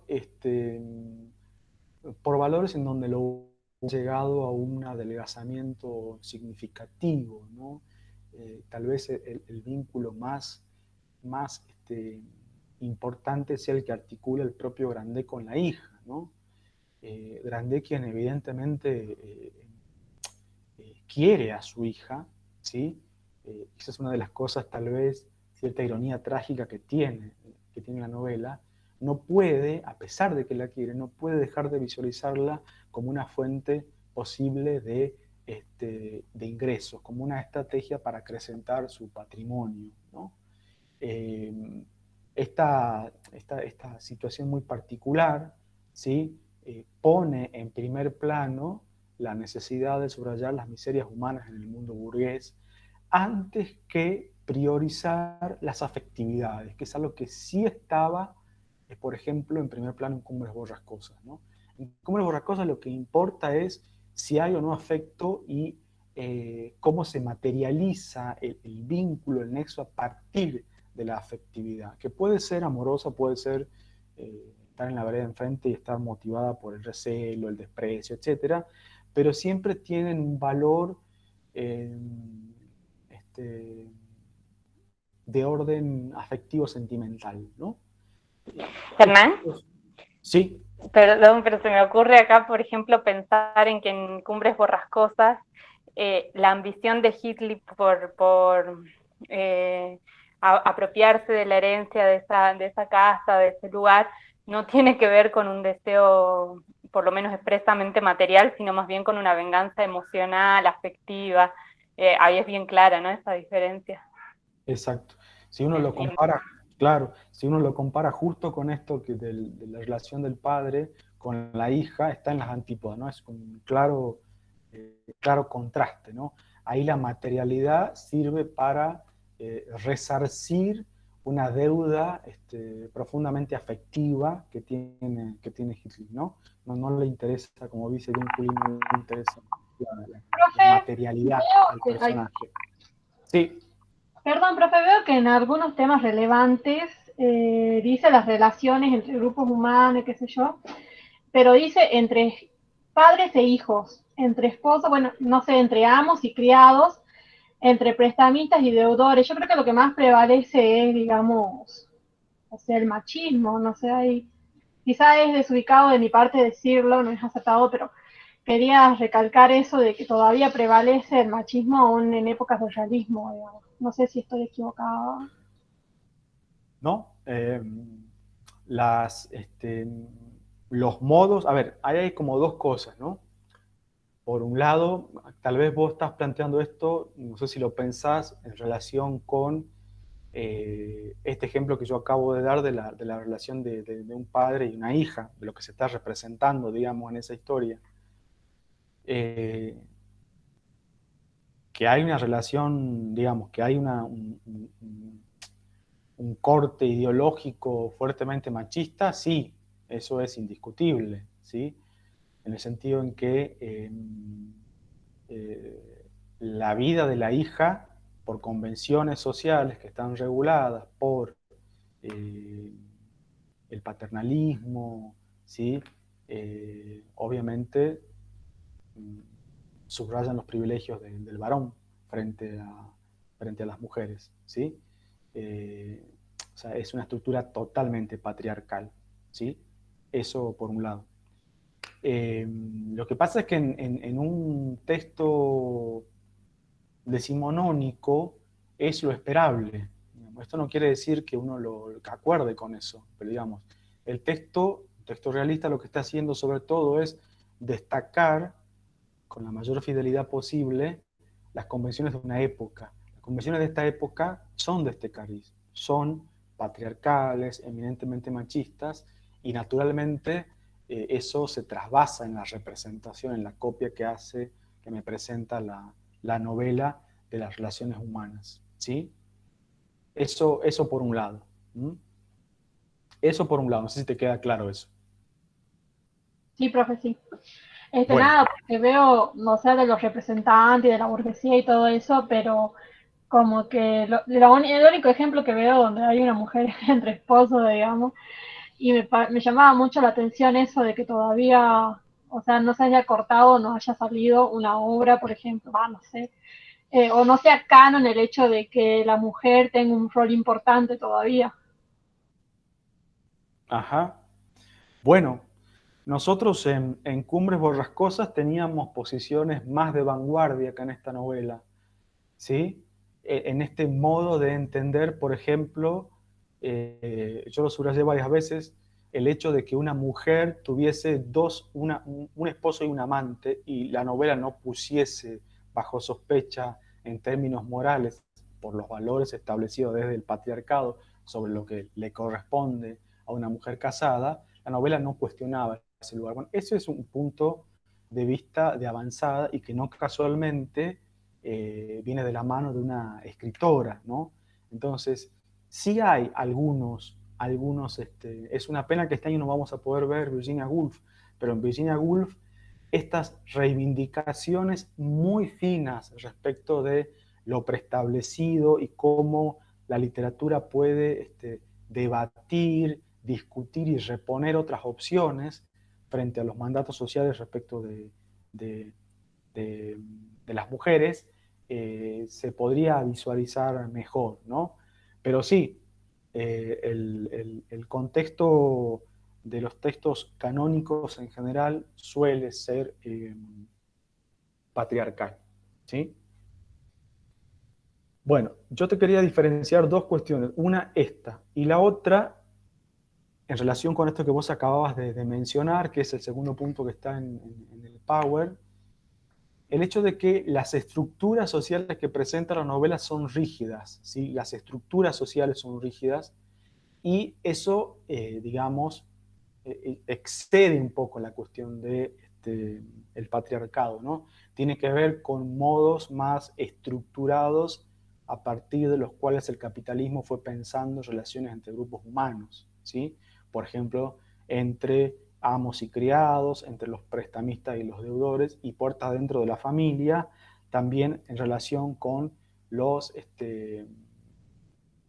valores en donde lo ha llegado a un adelgazamiento significativo, ¿no? Tal vez el vínculo más importante sea el que articula el propio Grandet con la hija, ¿no? Grandet, quien evidentemente quiere a su hija, ¿sí? Esa es una de las cosas, tal vez, cierta ironía trágica que tiene la novela. No puede, a pesar de que la quiere, no puede dejar de visualizarla como una fuente posible de ingresos, como una estrategia para acrecentar su patrimonio, ¿no? Esta situación muy particular, ¿sí? Pone en primer plano la necesidad de subrayar las miserias humanas en el mundo burgués antes que priorizar las afectividades, que es algo que sí estaba, por ejemplo, en primer plano en Cumbres Borrascosas, ¿no? En Cumbres Borrascosas lo que importa es si hay o no afecto y cómo se materializa el vínculo, el nexo a partir de la afectividad, que puede ser amorosa, puede ser estar en la vereda enfrente y estar motivada por el recelo, el desprecio, etc. Pero siempre tienen un valor de orden afectivo-sentimental, ¿no? Hernán, Sí. perdón, pero se me ocurre acá, por ejemplo, pensar en que en Cumbres Borrascosas la ambición de Hitler por apropiarse de la herencia de esa casa, de ese lugar, no tiene que ver con un deseo, por lo menos expresamente material, sino más bien con una venganza emocional, afectiva. Ahí es bien clara, ¿no?, esa diferencia. Exacto. Si uno lo compara, claro, si uno lo compara justo con esto de la relación del padre con la hija, está en las antípodas, ¿no? Es un claro contraste, ¿no? Ahí la materialidad sirve para resarcir una deuda profundamente afectiva que tiene Hitler, ¿no? No le interesa, como dice Vinculin, no le interesa la materialidad del personaje. Sí. Perdón, profe, veo que en algunos temas relevantes dice las relaciones entre grupos humanos, qué sé yo, pero dice entre padres e hijos, entre esposos, bueno, no sé, entre amos y criados, entre prestamistas y deudores. Yo creo que lo que más prevalece es, digamos, o sea, el machismo, no sé, ahí quizá es desubicado de mi parte decirlo, no es acertado, pero quería recalcar eso de que todavía prevalece el machismo aún en épocas de realismo, digamos. No sé si estoy equivocada. ¿No? Los modos, a ver, ahí hay como dos cosas, ¿no? Por un lado, tal vez vos estás planteando esto, no sé si lo pensás en relación con este ejemplo que yo acabo de dar de la relación de un padre y una hija, de lo que se está representando, digamos, en esa historia. Que hay una relación, digamos, que hay un corte ideológico fuertemente machista, sí, eso es indiscutible, ¿sí? En el sentido en que la vida de la hija, por convenciones sociales que están reguladas por el paternalismo, ¿sí? Obviamente subrayan los privilegios del varón frente a las mujeres, ¿sí? O sea, es una estructura totalmente patriarcal, ¿sí? Eso por un lado. Lo que pasa es que en un texto decimonónico es lo esperable. Esto no quiere decir que uno lo acuerde con eso, pero digamos, el texto realista lo que está haciendo sobre todo es destacar con la mayor fidelidad posible las convenciones de una época. Las convenciones de esta época son de este cariz, son patriarcales, eminentemente machistas, y naturalmente eso se trasvasa en la representación, en la copia que me presenta la novela de las relaciones humanas, ¿sí? Eso por un lado. Eso por un lado, no sé si te queda claro eso. Sí, profe, sí. Bueno. Nada, porque veo, no sé, de los representantes, de la burguesía y todo eso, pero como que el único ejemplo que veo donde hay una mujer entre esposos, digamos, y me llamaba mucho la atención eso de que todavía, o sea, no se haya cortado, no haya salido una obra, por ejemplo, no sé, o no sea canon el hecho de que la mujer tenga un rol importante todavía. Ajá. Bueno, nosotros en Cumbres Borrascosas teníamos posiciones más de vanguardia que en esta novela, ¿sí? En este modo de entender, por ejemplo, yo lo subrayé varias veces, el hecho de que una mujer tuviese un esposo y un amante, y la novela no pusiese bajo sospecha en términos morales por los valores establecidos desde el patriarcado sobre lo que le corresponde a una mujer casada, la novela no cuestionaba ese lugar. Bueno, ese es un punto de vista de avanzada y que no casualmente viene de la mano de una escritora, ¿no? Entonces, sí hay algunos es una pena que este año no vamos a poder ver Virginia Woolf, pero en Virginia Woolf estas reivindicaciones muy finas respecto de lo preestablecido y cómo la literatura puede debatir, discutir y reponer otras opciones frente a los mandatos sociales respecto de, de las mujeres, se podría visualizar mejor, ¿no? Pero sí, el contexto de los textos canónicos en general suele ser patriarcal, ¿sí? Bueno, yo te quería diferenciar dos cuestiones, una esta, y la otra en relación con esto que vos acababas de mencionar, que es el segundo punto que está en el Power, el hecho de que las estructuras sociales que presenta la novela son rígidas, ¿sí? Las estructuras sociales son rígidas, y eso, digamos, excede un poco la cuestión de el patriarcado, ¿no? Tiene que ver con modos más estructurados a partir de los cuales el capitalismo fue pensando relaciones entre grupos humanos, ¿sí? Por ejemplo, entre amos y criados, entre los prestamistas y los deudores, y puertas dentro de la familia, también en relación con las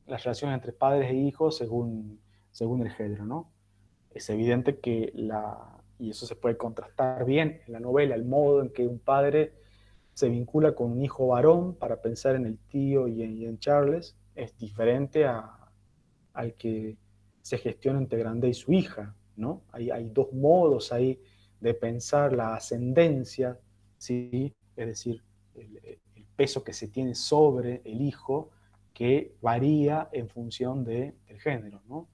relaciones entre padres e hijos según el género, ¿no? Es evidente que y eso se puede contrastar bien en la novela, el modo en que un padre se vincula con un hijo varón para pensar en el tío y en Charles, es diferente al que se gestiona entre Grandet y su hija, ¿no? Hay dos modos ahí de pensar la ascendencia, ¿sí? Es decir, el peso que se tiene sobre el hijo, que varía en función del género, ¿no?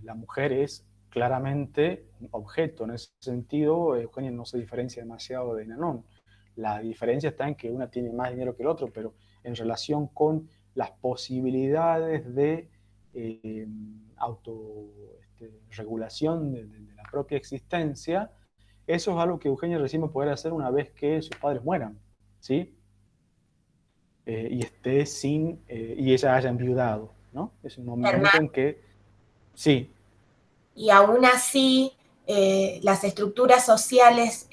La mujer es claramente un objeto. En ese sentido, Eugenia no se diferencia demasiado de Nanon. La diferencia está en que una tiene más dinero que el otro, pero en relación con las posibilidades de autorregulación de la propia existencia, eso es algo que Eugenia recién va a poder hacer una vez que sus padres mueran, ¿sí? Y esté y ella haya enviudado, ¿no? Es un momento en que, sí. Y aún así, las estructuras sociales,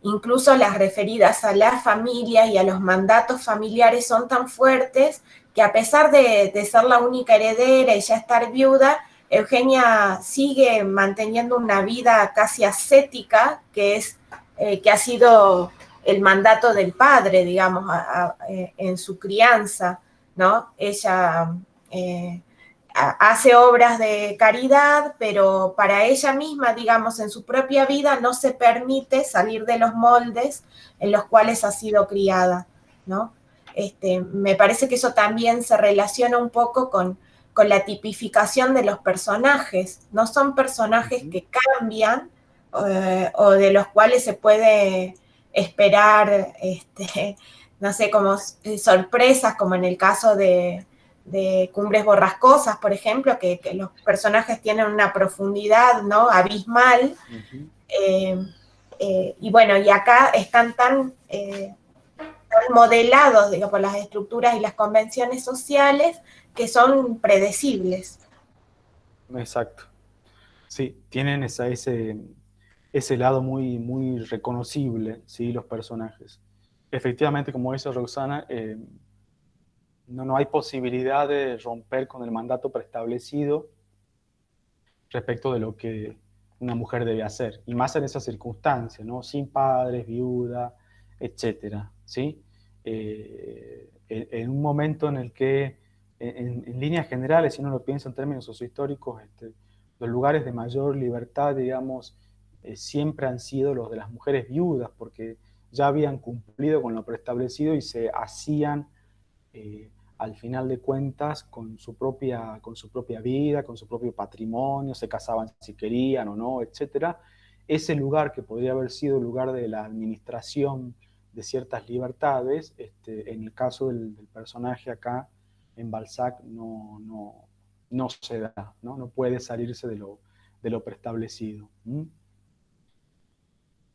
incluso las referidas a las familias y a los mandatos familiares, son tan fuertes que a pesar de ser la única heredera y ya estar viuda, Eugenia sigue manteniendo una vida casi ascética, que ha sido el mandato del padre, digamos, en su crianza, ¿no? Ella hace obras de caridad, pero para ella misma, digamos, en su propia vida no se permite salir de los moldes en los cuales ha sido criada, ¿no? Me parece que eso también se relaciona un poco con la tipificación de los personajes. No son personajes que cambian o de los cuales se puede esperar, no sé, como sorpresas, como en el caso de Cumbres Borrascosas, por ejemplo, que los personajes tienen una profundidad, ¿no?, abismal. Y bueno, y acá están tan modelados, digo, por las estructuras y las convenciones sociales que son predecibles. Exacto. Sí, tienen ese lado muy, muy reconocible, ¿sí? Los personajes. Efectivamente, como dice Roxana, no hay posibilidad de romper con el mandato preestablecido respecto de lo que una mujer debe hacer, y más en esas circunstancias, ¿no? Sin padres, viuda, etcétera, ¿sí? En un momento en el que, en líneas generales, si uno lo piensa en términos sociohistóricos, los lugares de mayor libertad, digamos, siempre han sido los de las mujeres viudas, porque ya habían cumplido con lo preestablecido y se hacían, al final de cuentas, con su propia vida, con su propio patrimonio, se casaban si querían o no, etc. Ese lugar que podría haber sido el lugar de la administración de ciertas libertades, en el caso del personaje acá, en Balzac, no se da, no puede salirse de lo preestablecido.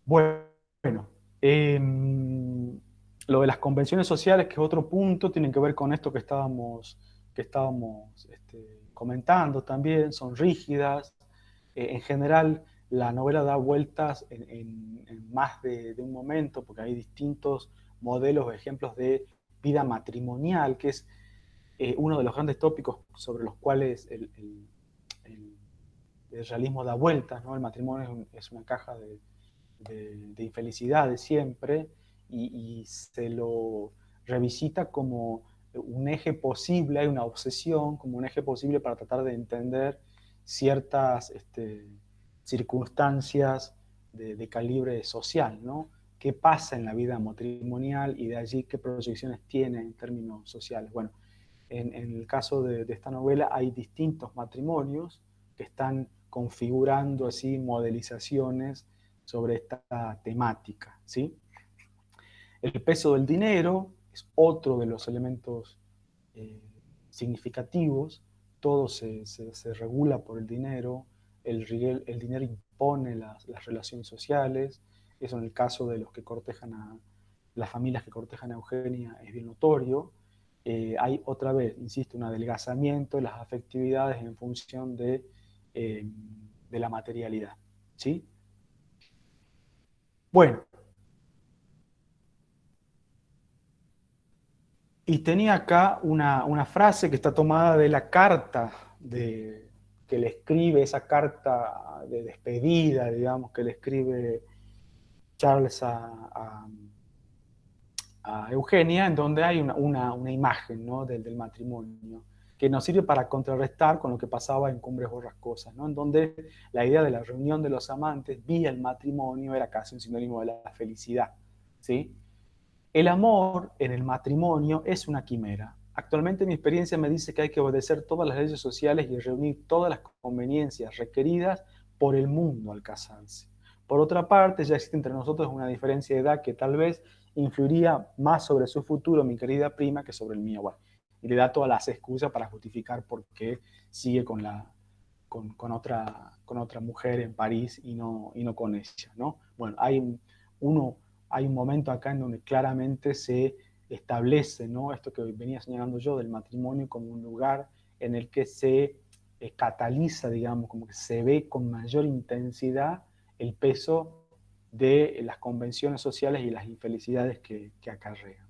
Bueno. lo de las convenciones sociales, que es otro punto, tiene que ver con esto que estábamos comentando también, son rígidas. En general, la novela da vueltas en más de un momento, porque hay distintos modelos o ejemplos de vida matrimonial, que es uno de los grandes tópicos sobre los cuales el realismo da vueltas, ¿no? El matrimonio es una caja de infelicidades siempre, y se lo revisita como un eje posible, hay una obsesión como un eje posible para tratar de entender ciertas circunstancias de calibre social, ¿no? ¿Qué pasa en la vida matrimonial y de allí qué proyecciones tiene en términos sociales? Bueno, en el caso de esta novela hay distintos matrimonios que están configurando así modelizaciones sobre esta temática, ¿sí? El peso del dinero es otro de los elementos significativos. Todo se regula por el dinero, el dinero impone las relaciones sociales. Eso en el caso de los que cortejan las familias que cortejan a Eugenia es bien notorio. Hay otra vez, insisto, un adelgazamiento de las afectividades en función de la materialidad, ¿sí? Bueno, y tenía acá una frase que está tomada de la carta que le escribe, esa carta de despedida, digamos, que le escribe Charles a Eugenia, en donde hay una imagen, ¿no? del matrimonio, que nos sirve para contrarrestar con lo que pasaba en Cumbres Borrascosas, ¿no? En donde la idea de la reunión de los amantes vía el matrimonio era casi un sinónimo de la felicidad, ¿sí? El amor en el matrimonio es una quimera. Actualmente mi experiencia me dice que hay que obedecer todas las leyes sociales y reunir todas las conveniencias requeridas por el mundo al casarse. Por otra parte, ya existe entre nosotros una diferencia de edad que tal vez influiría más sobre su futuro, mi querida prima, que sobre el mío. Bueno, y le da todas las excusas para justificar por qué sigue con otra mujer en París y no con ella, ¿no? Bueno, hay un momento acá en donde claramente se establece, ¿no? Esto que venía señalando yo del matrimonio como un lugar en el que se cataliza, digamos, como que se ve con mayor intensidad el peso de las convenciones sociales y las infelicidades que acarrean.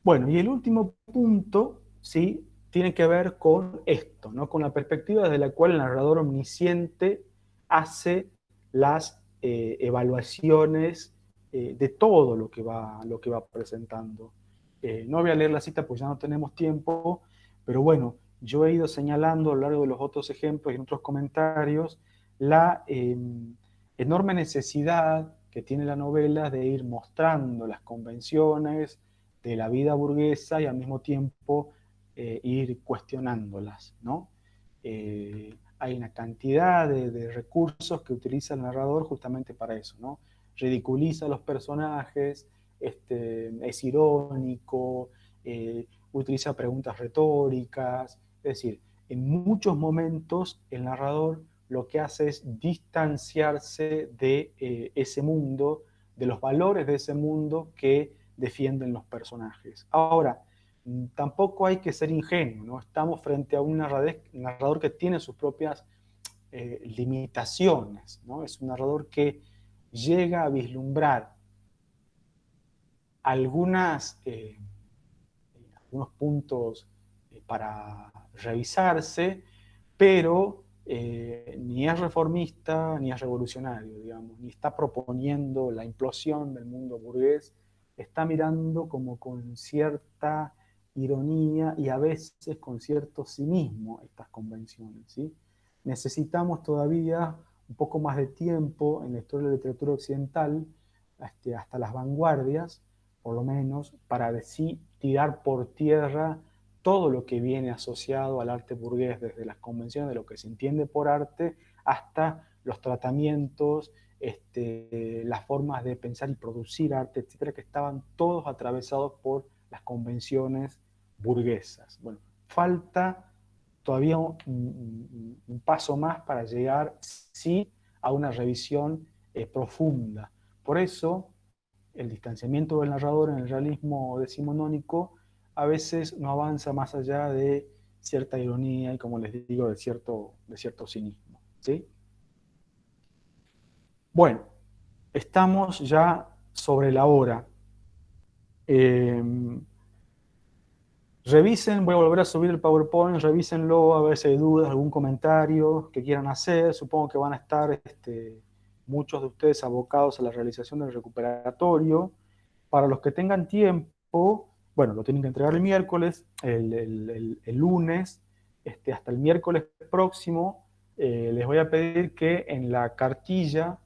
Bueno, y el último punto, ¿sí? Tiene que ver con esto, ¿no? Con la perspectiva desde la cual el narrador omnisciente hace las evaluaciones de todo lo que va presentando. No voy a leer la cita porque ya no tenemos tiempo, pero bueno, yo he ido señalando a lo largo de los otros ejemplos y en otros comentarios la enorme necesidad que tiene la novela de ir mostrando las convenciones de la vida burguesa y al mismo tiempo ir cuestionándolas, ¿no? Hay una cantidad de recursos que utiliza el narrador justamente para eso, ¿no? Ridiculiza a los personajes, es irónico, utiliza preguntas retóricas, es decir, en muchos momentos el narrador lo que hace es distanciarse de ese mundo, de los valores de ese mundo que defienden los personajes. Ahora, tampoco hay que ser ingenuo, ¿no? Estamos frente a un narrador que tiene sus propias limitaciones, ¿no? Es un narrador que llega a vislumbrar algunos puntos para revisarse, pero ni es reformista ni es revolucionario, digamos, ni está proponiendo la implosión del mundo burgués, está mirando como con cierta ironía y a veces con cierto cinismo estas convenciones, ¿sí? Necesitamos todavía un poco más de tiempo en la historia de la literatura occidental, hasta las vanguardias, por lo menos, para decir, tirar por tierra todo lo que viene asociado al arte burgués, desde las convenciones de lo que se entiende por arte hasta los tratamientos, las formas de pensar y producir arte, etcétera, que estaban todos atravesados por las convenciones burguesas. Bueno, falta todavía un paso más para llegar, sí, a una revisión profunda. por eso el distanciamiento del narrador en el realismo decimonónico a veces no avanza más allá de cierta ironía y, como les digo, de cierto cinismo, ¿sí? Bueno, estamos ya sobre la hora. Revisen, voy a volver a subir el PowerPoint, revísenlo a ver si hay dudas, algún comentario que quieran hacer. Supongo que van a estar muchos de ustedes abocados a la realización del recuperatorio. Para los que tengan tiempo, bueno, lo tienen que entregar el miércoles, el lunes, hasta el miércoles próximo, les voy a pedir que en la cartilla,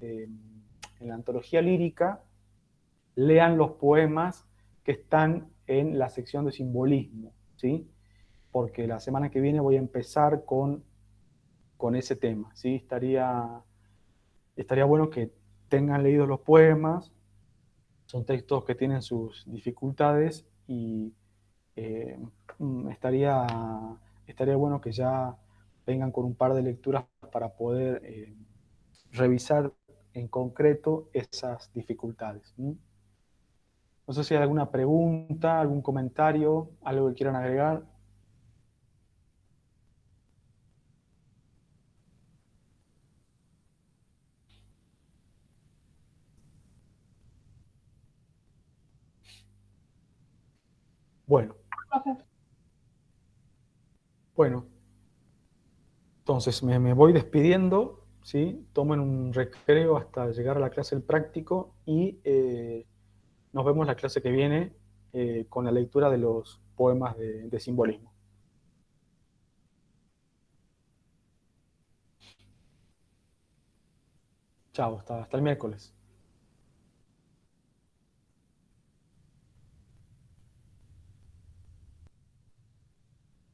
en la antología lírica, lean los poemas que están en la sección de simbolismo, ¿sí? Porque la semana que viene voy a empezar con ese tema, ¿sí? Estaría bueno que tengan leídos los poemas. Son textos que tienen sus dificultades y estaría bueno que ya vengan con un par de lecturas para poder revisar en concreto esas dificultades. No sé si hay alguna pregunta, algún comentario, algo que quieran agregar. Bueno, entonces me voy despidiendo, ¿sí? Tomen un recreo hasta llegar a la clase del práctico y nos vemos la clase que viene con la lectura de los poemas de simbolismo. Chao, hasta el miércoles.